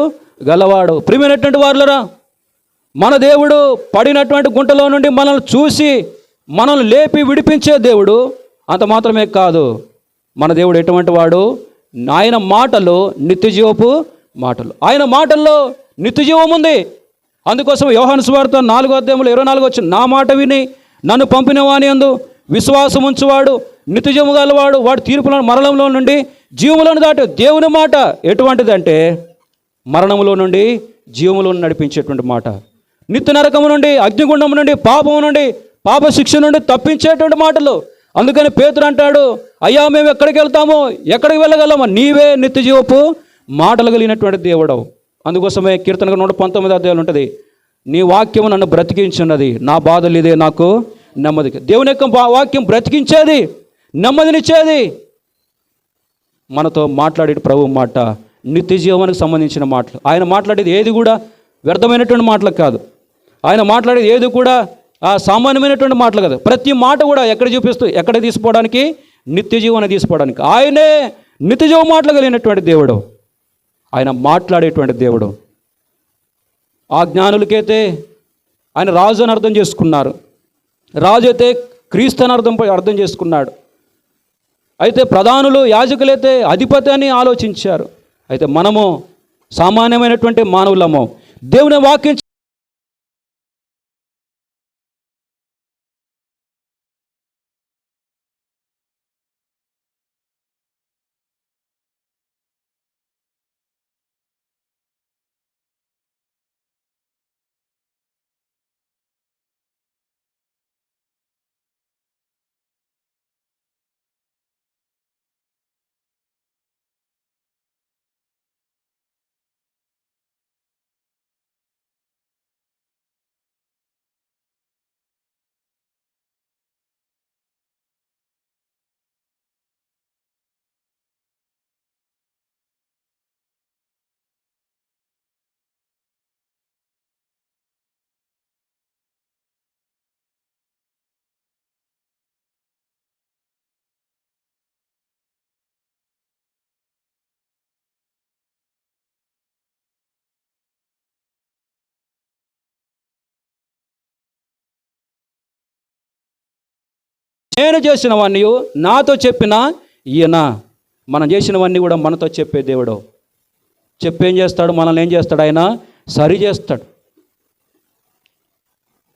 గలవాడు. ప్రియమైనటువంటి వారులరా, మన దేవుడు పడినటువంటి గుంటలో నుండి మనల్ని చూసి మనల్ని లేపి విడిపించే దేవుడు. అంత మాత్రమే కాదు, మన దేవుడు ఎటువంటి వాడు? ఆయన మాటలు నిత్యజీవపు మాటలు. ఆయన మాటల్లో నిత్యజీవం ఉంది. అందుకోసం యోహాను సువార్త 4వ అధ్యాయంలో 24 వచ్చిన, నా మాట విని నన్ను పంపిన వాని యందు విశ్వాసం ఉంచువాడు నిత్యజీవము గలవాడు, వాడు తీర్పులో మరణంలో నుండి జీవములను దాటి. దేవుని మాట ఎటువంటిదంటే మరణంలో నుండి జీవములో నడిపించేటువంటి మాట, నిత్య నరకము నుండి, అగ్నిగుండము నుండి, పాపము నుండి, పాప శిక్ష నుండి తప్పించేటువంటి మాటలు. అందుకని పేతురు అంటాడు, అయ్యా మేము ఎక్కడికి వెళ్తామో, ఎక్కడికి వెళ్ళగలమో? నీవే నిత్యజీవపు మాటలు కలిగినటువంటి దేవుడవు. అందుకోసమే కీర్తన 119వ అధ్యాయం ఉంటుంది, నీ వాక్యము నన్ను బ్రతికించున్నది, నా బాధలు ఇదే నాకు నెమ్మది. దేవుని యొక్క వాక్యం బ్రతికించేది, నెమ్మదినిచ్చేది. మనతో మాట్లాడే ప్రభు మాట నిత్య జీవానికి సంబంధించిన మాటలు. ఆయన మాట్లాడేది ఏది కూడా వ్యర్థమైనటువంటి మాటలు కాదు. ఆయన మాట్లాడేది ఏది కూడా సామాన్యమైనటువంటి మాటలు కాదు. ప్రతి మాట కూడా ఎక్కడ తీసుకోవడానికి? నిత్య జీవాన్ని తీసుకోవడానికి. ఆయనే నిత్య జీవ మాటలు కలిగినటువంటి దేవుడు, ఆయన మాట్లాడేటువంటి దేవుడు. ఆ జ్ఞానులకైతే ఆయన రాజు అని అర్థం చేసుకున్నారు, రాజు అయితే క్రీస్తు అని అర్థం చేసుకున్నాడు. అయితే ప్రధానులు, యాజకులైతే అధిపతి అని ఆలోచించారు. అయితే మనము సామాన్యమైనటువంటి మానవులము. దేవుని వాక్యం నేను చేసినవన్నీ నాతో చెప్పిన ఈయన. మనం చేసినవన్నీ కూడా మనతో చెప్పే దేవుడు. చెప్పేం చేస్తాడు? మనల్ని ఏం చేస్తాడు? ఆయన సరి చేస్తాడు.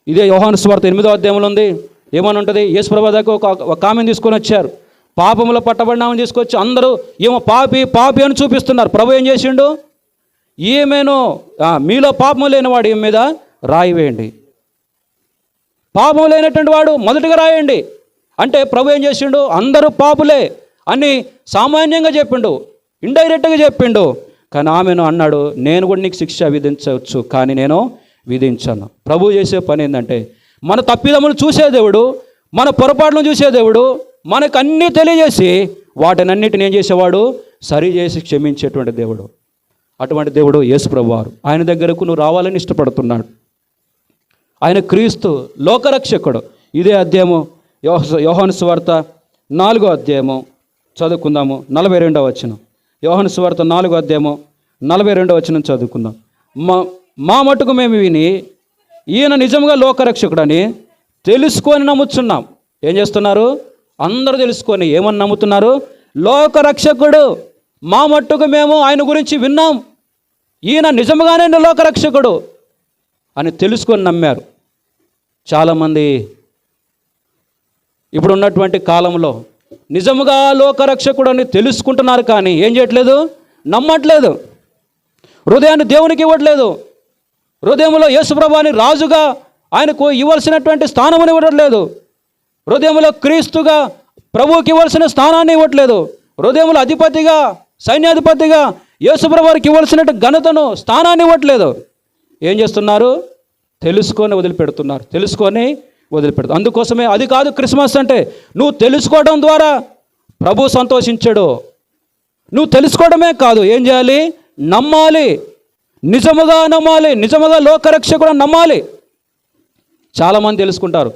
ఇదే యోహాను సువార్త 8వ అధ్యాయంలో ఉంది. ఏమని ఉంటుంది? యేసుప్రభు దగ్గర ఒక ఆమెను తీసుకొని వచ్చారు, పాపంలో పట్టబడినామని తీసుకొచ్చి అందరూ ఏమో పాపి పాపి అని చూపిస్తున్నారు. ప్రభు ఏం చేసిండు? ఈమెను మీలో పాపం లేనివాడు ఈమె మీద రాయి వేయండి, పాపం లేనటువంటి వాడు మొదటిగా రాయండి అంటే ప్రభు ఏం చేసిండు? అందరూ పాపులే అని సామాన్యంగా చెప్పిండు, ఇండైరెక్ట్గా చెప్పిండు. కానీ ఆమెను అన్నాడు, నేను కూడా నీకు శిక్ష విధించవచ్చు, కానీ నేను విధించాను. ప్రభు చేసే పని ఏంటంటే మన తప్పిదములు చూసే దేవుడు, మన పొరపాట్లను చూసే దేవుడు మనకు అన్నీ తెలియజేసి వాటినన్నిటిని ఏం చేసేవాడు? సరి చేసి క్షమించేటువంటి దేవుడు. అటువంటి దేవుడు యేసుప్రభువు వారు. ఆయన దగ్గరకు నువ్వు రావాలని ఇష్టపడుతున్నాడు. ఆయన క్రీస్తు లోకరక్షకుడు. ఇదే అధ్యాయము యోహాను సువార్త 4వ అధ్యాయము చదువుకుందాము. 42వ వచనం. యోహాను సువార్త 4వ అధ్యాయము 42వ వచనం చదువుకుందాం. మా మటుకు మేము విని ఈయన నిజంగా లోకరక్షకుడని తెలుసుకొని నమ్ముతున్నాం. ఏం చేస్తున్నారు? అందరూ తెలుసుకొని ఏమని నమ్ముతున్నారు? లోకరక్షకుడు. మా మట్టుకు మేము ఆయన గురించి విన్నాం, ఈయన నిజంగానే లోకరక్షకుడు అని తెలుసుకొని నమ్మారు. చాలామంది ఇప్పుడు ఉన్నటువంటి కాలంలో నిజముగా లోకరక్షకుడు అని తెలుసుకుంటున్నారు, కానీ ఏం చేయట్లేదు? నమ్మట్లేదు. హృదయాన్ని దేవునికి ఇవ్వట్లేదు. హృదయంలో యేసుప్రభువుని రాజుగా ఆయనకు ఇవ్వాల్సినటువంటి స్థానముని ఇవ్వట్లేదు. హృదయంలో క్రీస్తుగా ప్రభువుకి ఇవ్వాల్సిన స్థానాన్ని ఇవ్వట్లేదు. హృదయంలో అధిపతిగా, సైన్యాధిపతిగా యేసుప్రభువుకి ఇవ్వాల్సిన ఘనతను, స్థానాన్ని ఇవ్వట్లేదు. ఏం చేస్తున్నారు? తెలుసుకొని వదిలిపెడుతున్నారు. అందుకోసమే అది కాదు క్రిస్మస్ అంటే. నువ్వు తెలుసుకోవడం ద్వారా ప్రభు సంతోషించడు. నువ్వు తెలుసుకోవడమే కాదు, ఏం చేయాలి? నమ్మాలి. నిజముగా నమ్మాలి. నిజముగా లోకరక్షకుడు నమ్మాలి. చాలామంది తెలుసుకుంటారు.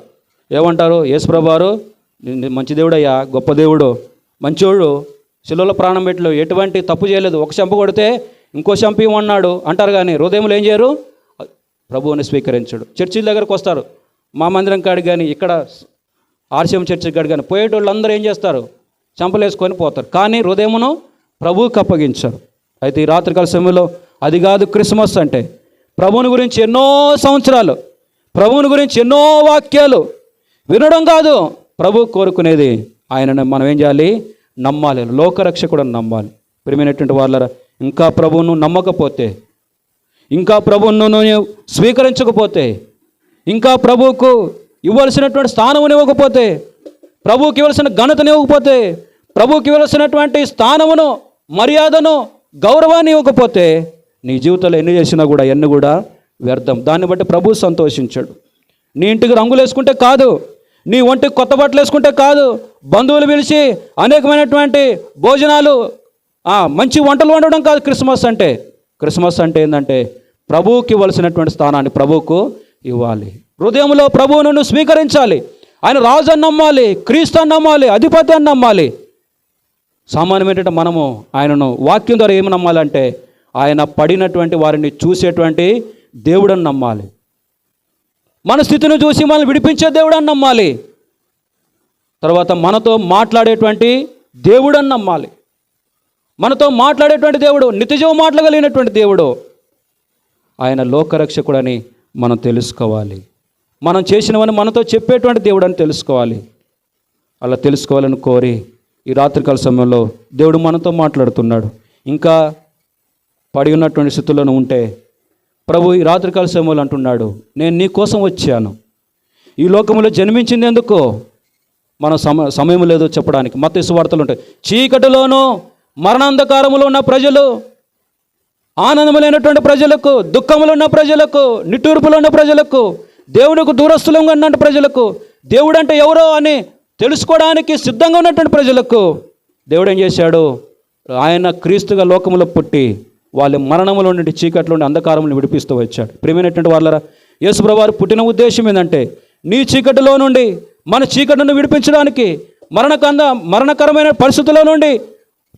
ఏమంటారు? యేసుప్రభువు వారు మంచి దేవుడయ్యా, గొప్ప దేవుడు, మంచోడు, శిలువలో ప్రాణం పెట్టలు, ఎటువంటి తప్పు చేయలేదు, ఒక చెంప కొడితే ఇంకో చెంప ఇవ్వమన్నాడు అంటారు, కానీ హృదయంలో ఏం చేయరు? ప్రభువుని స్వీకరించడు. చర్చిల దగ్గరకు వస్తారు, మా మందిరం కాడికి కానీ, ఇక్కడ ఆర్సీఎం చర్చి కాడికి కానీ పోయేటోళ్ళు అందరూ ఏం చేస్తారు? చెంపలు వేసుకొని పోతారు, కానీ హృదయమును ప్రభువుకి అప్పగించారు. అయితే ఈ రాత్రికాల సమయంలో అది కాదు క్రిస్మస్ అంటే. ప్రభువుని గురించి ఎన్నో సంవత్సరాలు, ప్రభువుని గురించి ఎన్నో వాక్యాలు వినడం కాదు. ప్రభు కోరుకునేది ఆయనను మనం ఏం చేయాలి? నమ్మాలి. లోకరక్షకుడు నమ్మాలి. ప్రియమైనటువంటి వాళ్ళరా, ఇంకా ప్రభువును నమ్మకపోతే, ఇంకా ప్రభువును స్వీకరించకపోతే, ఇంకా ప్రభువుకు ఇవ్వాల్సినటువంటి స్థానముని ఇవ్వకపోతే, ప్రభువుకి ఇవ్వాల్సిన ఘనతను ఇవ్వకపోతే, ప్రభువుకి ఇవ్వాల్సినటువంటి స్థానమును, మర్యాదను, గౌరవాన్ని ఇవ్వకపోతే, నీ జీవితంలో ఎన్ని చేసినా కూడా ఎన్ని కూడా వ్యర్థం. దాన్ని బట్టి ప్రభువు సంతోషించాడు. నీ ఇంటికి రంగులు వేసుకుంటే కాదు, నీ ఒంటికి కొత్త బట్టలు వేసుకుంటే కాదు, బంధువులు పిలిచి అనేకమైనటువంటి భోజనాలు, మంచి వంటలు వండడం కాదు క్రిస్మస్ అంటే. క్రిస్మస్ అంటే ఏంటంటే ప్రభువుకి ఇవ్వాల్సినటువంటి స్థానాన్ని ప్రభువుకు ఇవ్వాలి. హృదయంలో ప్రభువును నువ్వు స్వీకరించాలి. ఆయన రాజు అని నమ్మాలి, క్రీస్తు అని నమ్మాలి, అధిపతి అని నమ్మాలి. సామాన్యం ఏంటంటే మనము ఆయనను వాక్యం ద్వారా ఏమి నమ్మాలంటే ఆయన పడినటువంటి వారిని చూసేటువంటి దేవుడని నమ్మాలి. మన స్థితిని చూసి మనల్ని విడిపించే దేవుడని నమ్మాలి. తర్వాత మనతో మాట్లాడేటువంటి దేవుడని నమ్మాలి. మనతో మాట్లాడేటువంటి దేవుడు, నిత్యజీవం మాట్లాడగలిగినటువంటి దేవుడు, ఆయన లోకరక్షకుడని మనం తెలుసుకోవాలి. మనం చేసినవని మనతో చెప్పేటువంటి దేవుడు అని తెలుసుకోవాలి. అలా తెలుసుకోవాలని కోరి ఈ రాత్రికాల సమయంలో దేవుడు మనతో మాట్లాడుతున్నాడు. ఇంకా పడి ఉన్నటువంటి స్థితులను ఉంటే ప్రభు ఈ రాత్రికాల సమయంలో అంటున్నాడు, నేను నీ కోసం వచ్చాను. ఈ లోకంలో జన్మించింది ఎందుకో మన సమయం లేదు చెప్పడానికి. మత్తయి సువార్తలు ఉంటాయి. చీకటిలోనూ మరణాంధకారములో ఉన్న ప్రజలు, ఆనందము లేనటువంటి ప్రజలకు, దుఃఖములు ఉన్న ప్రజలకు, నిట్టూర్పులు ఉన్న ప్రజలకు, దేవునికి దూరస్తులంగా ఉన్నటువంటి ప్రజలకు, దేవుడు అంటే ఎవరో అని తెలుసుకోవడానికి సిద్ధంగా ఉన్నటువంటి ప్రజలకు దేవుడు ఏం చేశాడు? ఆయన క్రీస్తుగా లోకములో పుట్టి వాళ్ళ మరణములో నుండి, చీకట్లో నుండి, అంధకారములను విడిపిస్తూ వచ్చాడు. ప్రియమైనటువంటి వాళ్ళరా, యేసుప్రభువు వారు పుట్టిన ఉద్దేశం ఏంటంటే నీ చీకటిలో నుండి, మన చీకటిని విడిపించడానికి, మరణకరమైన పరిస్థితుల్లో నుండి,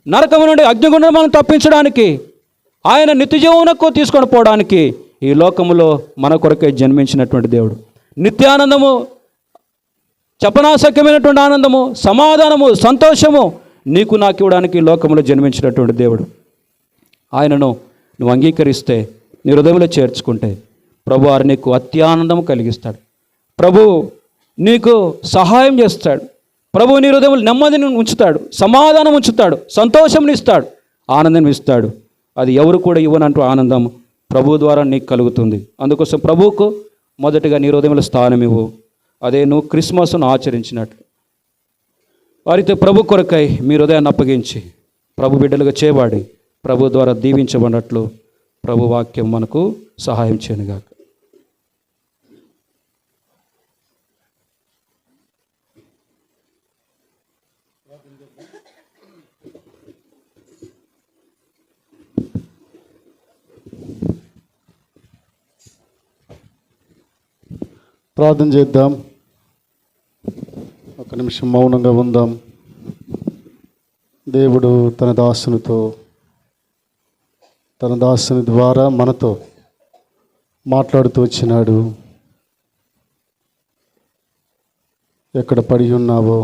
నరకము నుండి, అగ్నిగుండం మనం తప్పించడానికి, ఆయన నిత్యజీవనకు తీసుకొని పోవడానికి ఈ లోకములో మన కొరకే జన్మించినటువంటి దేవుడు. నిత్యానందము, చెప్పనాశక్యమైనటువంటి ఆనందము, సమాధానము, సంతోషము నీకు నాకు ఇవ్వడానికి లోకంలో జన్మించినటువంటి దేవుడు. ఆయనను నువ్వు అంగీకరిస్తే, నీ హృదయంలో చేర్చుకుంటే ప్రభు వారు నీకు అత్యానందము కలిగిస్తాడు. ప్రభు నీకు సహాయం చేస్తాడు. ప్రభు నీ హృదయంలో నెమ్మదిని ఉంచుతాడు, సమాధానం ఉంచుతాడు, సంతోషం ఇస్తాడు, ఆనందం ఇస్తాడు. అది ఎవరు కూడా ఇవ్వనంటూ ఆనందం ప్రభు ద్వారా నీకు కలుగుతుంది. అందుకోసం ప్రభువుకు మొదటిగా నీ హృదయంలో స్థానం ఇవ్వు. అదే నువ్వు క్రిస్మస్ను ఆచరించినట్లు. వారితో ప్రభు కొరకై మీ హృదయాన్ని అప్పగించి ప్రభు బిడ్డలుగా చేయబడి ప్రభు ద్వారా దీవించబడినట్లు ప్రభు వాక్యం మనకు సహాయం చేయనుగాక. ప్రార్థన చేద్దాం. ఒక నిమిషం మౌనంగా ఉందాం. దేవుడు తన దాసుని ద్వారా మనతో మాట్లాడుతూ వచ్చినాడు. ఎక్కడ పడి ఉన్నావో,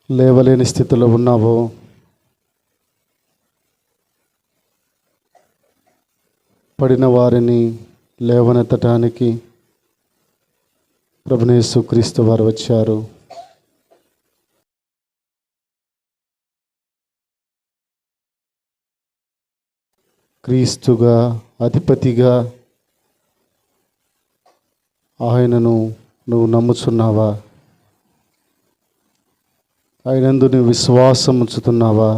లేవలేని స్థితిలో ఉన్నావో, పడిన వారిని లేవనెత్తటానికి ప్రభువైన యేసుక్రీస్తు వారు వచ్చారు. క్రీస్తుగా, అధిపతిగా ఆయనను నువ్వు నమ్ముచున్నావా? ఆయనందు నువ్వు విశ్వాసం ఉంచుతున్నావా?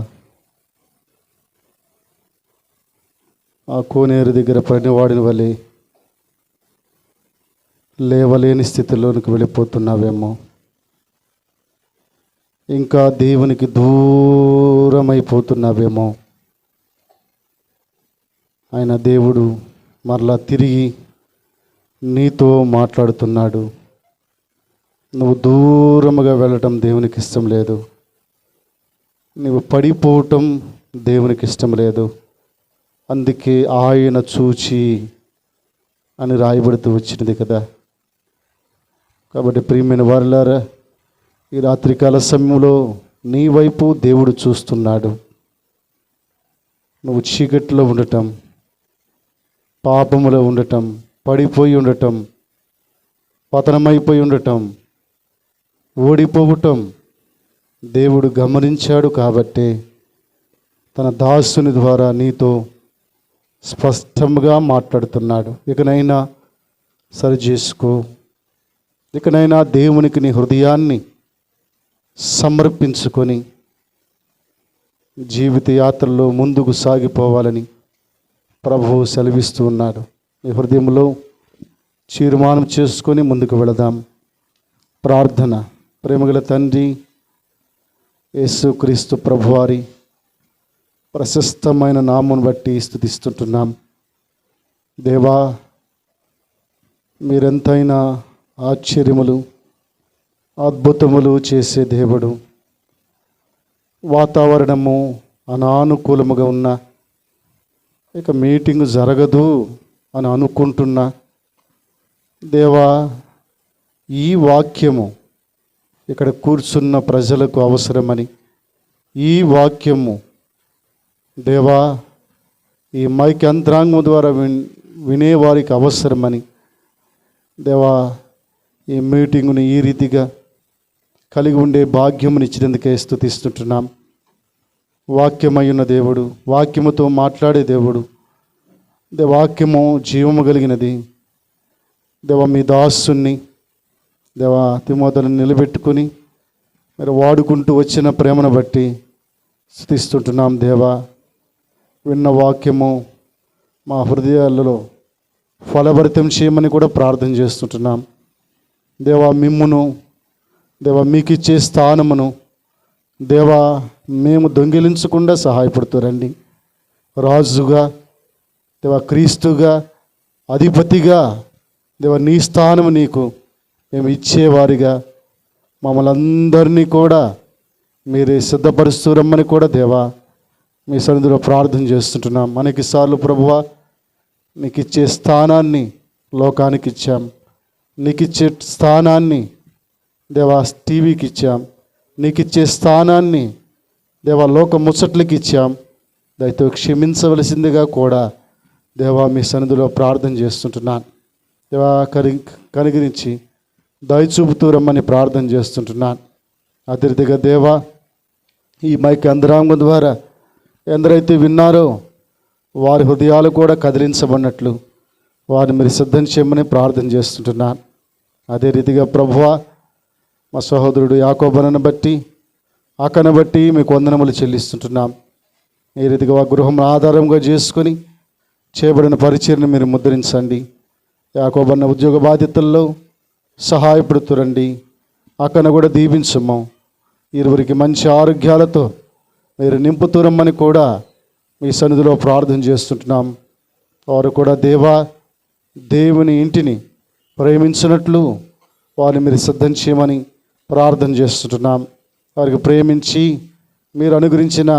ఆ కోనేరు దగ్గర పడిన వాడిని వలె లేవలేని స్థితిలోనికి వెళ్ళిపోతున్నావేమో. ఇంకా దేవునికి దూరమైపోతున్నావేమో. ఆయన దేవుడు మరలా తిరిగి నీతో మాట్లాడుతున్నాడు. నువ్వు దూరముగా వెళ్ళటం దేవునికి ఇష్టం లేదు. నువ్వు పడిపోవటం దేవునికి ఇష్టం లేదు. అందుకే ఆయన చూచి అని రాయబడుతూ వచ్చినది కదా. కాబట్టి ప్రియమైన వారులారా, ఈ రాత్రికాల సమయంలో నీ వైపు దేవుడు చూస్తున్నాడు. నువ్వు చీకట్లో ఉండటం, పాపములో ఉండటం, పడిపోయి ఉండటం, పతనమైపోయి ఉండటం, ఓడిపోవటం దేవుడు గమనించాడు. కాబట్టి తన దాసుని ద్వారా నీతో స్పష్టంగా మాట్లాడుతున్నాడు. ఇకనైనా సరి చేసుకో. ఇకనైనా దేవునికి నీ హృదయాన్ని సమర్పించుకొని జీవిత యాత్రలో ముందుకు సాగిపోవాలని ప్రభువు సెలవిస్తూ ఉన్నాడు. ఈ హృదయంలో తీర్మానం చేసుకొని ముందుకు వెళదాం. ప్రార్థన. ప్రేమగల తండ్రి, యేసుక్రీస్తు ప్రభువారి ప్రశస్తమైన నామమును బట్టి స్తుతిస్తుంటున్నాం. దేవా, మీరెంతైనా ఆశ్చర్యములు, అద్భుతములు చేసే దేవుడు. వాతావరణము అనానుకూలముగా ఉన్న, ఇక మీటింగ్ జరగదు అని అనుకుంటున్నా దేవా, ఈ వాక్యము ఇక్కడ కూర్చున్న ప్రజలకు అవసరమని, ఈ వాక్యము దేవా ఈ మైక్ యంత్రాంగం ద్వారా వినేవారికి అవసరమని దేవా, ఈ మీటింగుని ఈ రీతిగా కలిగి ఉండే భాగ్యముని ఇచ్చినందుకే స్తుతిస్తుంటున్నాం. వాక్యమయ్యున్న దేవుడు, వాక్యముతో మాట్లాడే దేవుడు, వాక్యము జీవము కలిగినది. దేవా, మీ దాసుని దేవా తిమోతిని నిలబెట్టుకుని మీరు వాడుకుంటూ వచ్చిన ప్రేమను బట్టి స్తుతిస్తుంటున్నాం. దేవా, విన్న వాక్యము మా హృదయాలలో ఫలభరితం చేయమని కూడా ప్రార్థన చేస్తుంటున్నాం. దేవా, మిమ్మును దేవా మీకు ఇచ్చే స్థానమును దేవా మేము దొంగిలించకుండా సహాయపడుతారండి. రాజుగా దేవా, క్రీస్తుగా, అధిపతిగా దేవా నీ స్థానము నీకు మేము ఇచ్చేవారిగా మమ్మల్ని అందరినీ కూడా మీరే సిద్ధపరుస్తురమ్మని కూడా దేవా మీ సన్నిధిలో ప్రార్థన చేస్తుంటున్నాం. అనేకసార్లు ప్రభువా నీకు ఇచ్చే స్థానాన్ని లోకానికి ఇచ్చాం, నీకు ఇచ్చే స్థానాన్ని దేవా టీవీకి ఇచ్చాం, నీకు ఇచ్చే స్థానాన్ని దేవా లోక ముచ్చట్లకి ఇచ్చాం. దయతో క్షమించవలసిందిగా కూడా దేవా మీ సన్నిధిలో ప్రార్థన చేస్తుంటున్నాను. దేవా కనికరించి దయచూపుతూ రమ్మని ప్రార్థన చేస్తుంటున్నాను. అదే రీతిగా దేవా ఈ మైక్ యంత్రాంగం ద్వారా ఎందరైతే విన్నారో వారి హృదయాలు కూడా కదిలించబడినట్లు వారిని మీరు సిద్ధం చేయమని ప్రార్థన చేస్తుంటున్నాను. అదే రీతిగా ప్రభువా మా సహోదరుడు యాకోబును బట్టి, ఆకను బట్టి మీకు వందనములు చెల్లిస్తుంటున్నాం. ఈ రీతిగా గృహం ఆధారంగా చేసుకొని చేయబడిన పరిచర్ను మీరు ముద్రించండి. యాకోబన్న ఉద్యోగ బాధ్యతల్లో సహాయపడుతురండి. ఆకను కూడా దీవించము. ఇరువురికి మంచి ఆరోగ్యాలతో మీరు నింపుతురమ్మని కూడా మీ సన్నిధిలో ప్రార్థన చేస్తుంటున్నాం. వారు కూడా దేవా దేవుని ఇంటిని ప్రేమించినట్లు వారిని మీరు సిద్ధం చేయమని ప్రార్థన చేస్తుంటున్నాం. వారికి ప్రేమించి మీరు అనుగ్రహించిన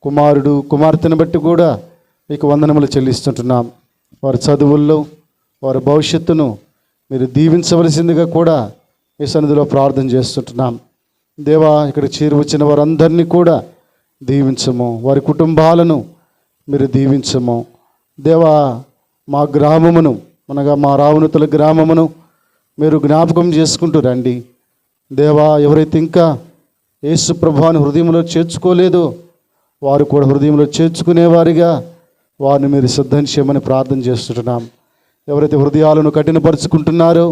కుమారుడు కుమార్తెను బట్టి కూడా మీకు వందనములు చెల్లిస్తుంటున్నాం. వారి చదువుల్లో వారి భవిష్యత్తును మీరు దీవించవలసిందిగా కూడా మీ సన్నిధిలో ప్రార్థన చేస్తుంటున్నాం. దేవా, ఇక్కడ చేరువచ్చిన వారందరినీ కూడా దీవించము, వారి కుటుంబాలను మీరు దీవించము. దేవా, మా గ్రామమును అనగా మా రావణుతుల గ్రామమును మీరు జ్ఞాపకం చేసుకుంటూ రండి. దేవా, ఎవరైతే ఇంకా యేసు ప్రభువుని హృదయంలో చేర్చుకోలేదో వారు కూడా హృదయంలో చేర్చుకునేవారిగా వారిని మీరు సిద్ధం చేయమని ప్రార్థన చేస్తుంటున్నాం. ఎవరైతే హృదయాలను కఠినపరుచుకుంటున్నారో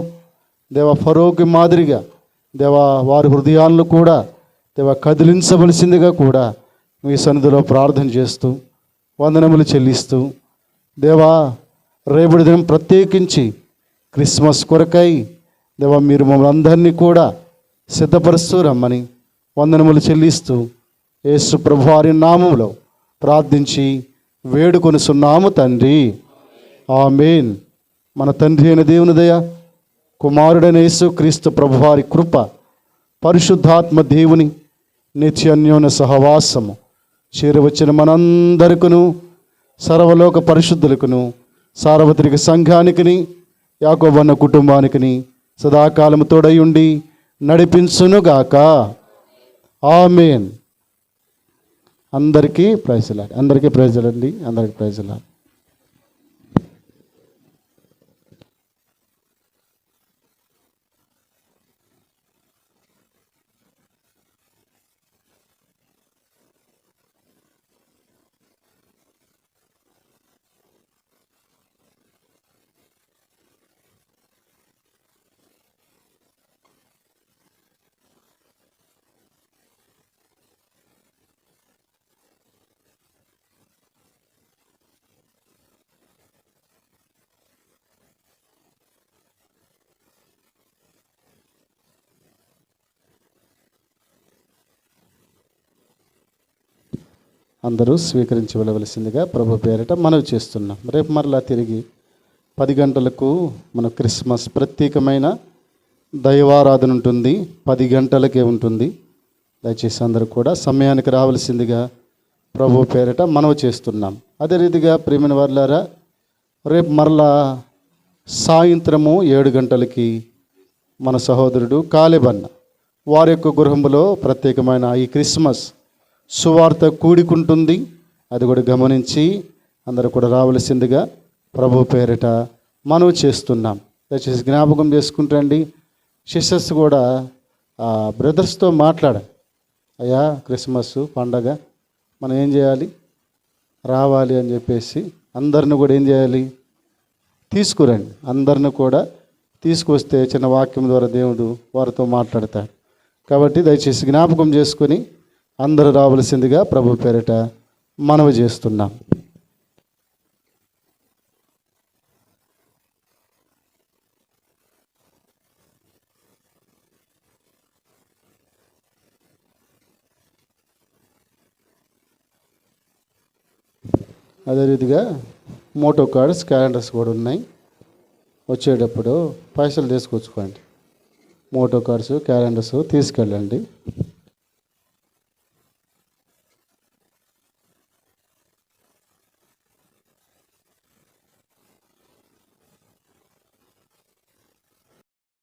దేవా, ఫరోకి మాదిరిగా దేవా వారి హృదయాలను కూడా దేవా కదిలించవలసిందిగా కూడా మీ సన్నిధిలో ప్రార్థన చేస్తూ వందనములు చెల్లిస్తూ దేవా, రేపటి దినం ప్రత్యేకించి క్రిస్మస్ కొరకై దేవా మీరు మమ్మల్ని అందరినీ కూడా సిద్ధపరుస్తూ రమ్మని వందనములు చెల్లిస్తూ యేసు ప్రభువారి నామములో ప్రార్థించి వేడుకొనుచున్నాము తండ్రి. ఆమేన్. మన తండ్రి అయిన దేవుని దయ, కుమారుడైన యేసు క్రీస్తు ప్రభువారి కృప, పరిశుద్ధాత్మ దేవుని నిత్య అన్యోన్య సహవాసము చేరవచ్చిన మనందరికను, సర్వలోక పరిశుద్ధులకును, సార్వత్రిక సంఘానికిని, యాకోబన్న కుటుంబానికిని సదాకాలము తోడై ఉండి నడిపించునుగాక. ఆమేన్. అందరికీ ప్రైజులాడ్. అందరికీ ప్రైజులండి. అందరికీ ప్రైజులాడ్. అందరూ స్వీకరించి వెళ్ళవలసిందిగా ప్రభు పేరిట మనవి చేస్తున్నాం. రేపు మరలా తిరిగి 10 గంటలకు మన క్రిస్మస్ ప్రత్యేకమైన దైవారాధన ఉంటుంది. 10 గంటలకే ఉంటుంది. దయచేసి అందరూ కూడా సమయానికి రావాల్సిందిగా ప్రభు పేరిట మనవి చేస్తున్నాం. అదే రీతిగా ప్రియమైన వారులారా, రేపు మరలా సాయంత్రము 7 గంటలకి మన సహోదరుడు కాలేబన్న వారి యొక్క గృహంలో ప్రత్యేకమైన ఈ క్రిస్మస్ సువార్త కూడికుంటుంది. అది కూడా గమనించి అందరూ కూడా రావలసిందిగా ప్రభు పేరిట మనవి చేస్తున్నాం. దయచేసి జ్ఞాపకం చేసుకుంటండి. సిస్టర్స్ కూడా బ్రదర్స్తో మాట్లాడాలి. అయ్యా, క్రిస్మస్ పండగ మనం ఏం చేయాలి, రావాలి అని చెప్పేసి అందరిని కూడా ఏం చేయాలి, తీసుకురండి. అందరిని కూడా తీసుకొస్తే చిన్న వాక్యం ద్వారా దేవుడు వారితో మాట్లాడతాడు. కాబట్టి దయచేసి జ్ఞాపకం చేసుకొని అందరూ రావలసిందిగా ప్రభు పేరిట మనవి చేస్తున్నాం. అదే రీతిగా మోటో కార్డ్స్, క్యాలెండర్స్ కూడా ఉన్నాయి. వచ్చేటప్పుడు పైసలు తీసుకొచ్చుకోండి. మోటో కార్డ్స్, క్యాలెండర్స్ తీసుకెళ్ళండి.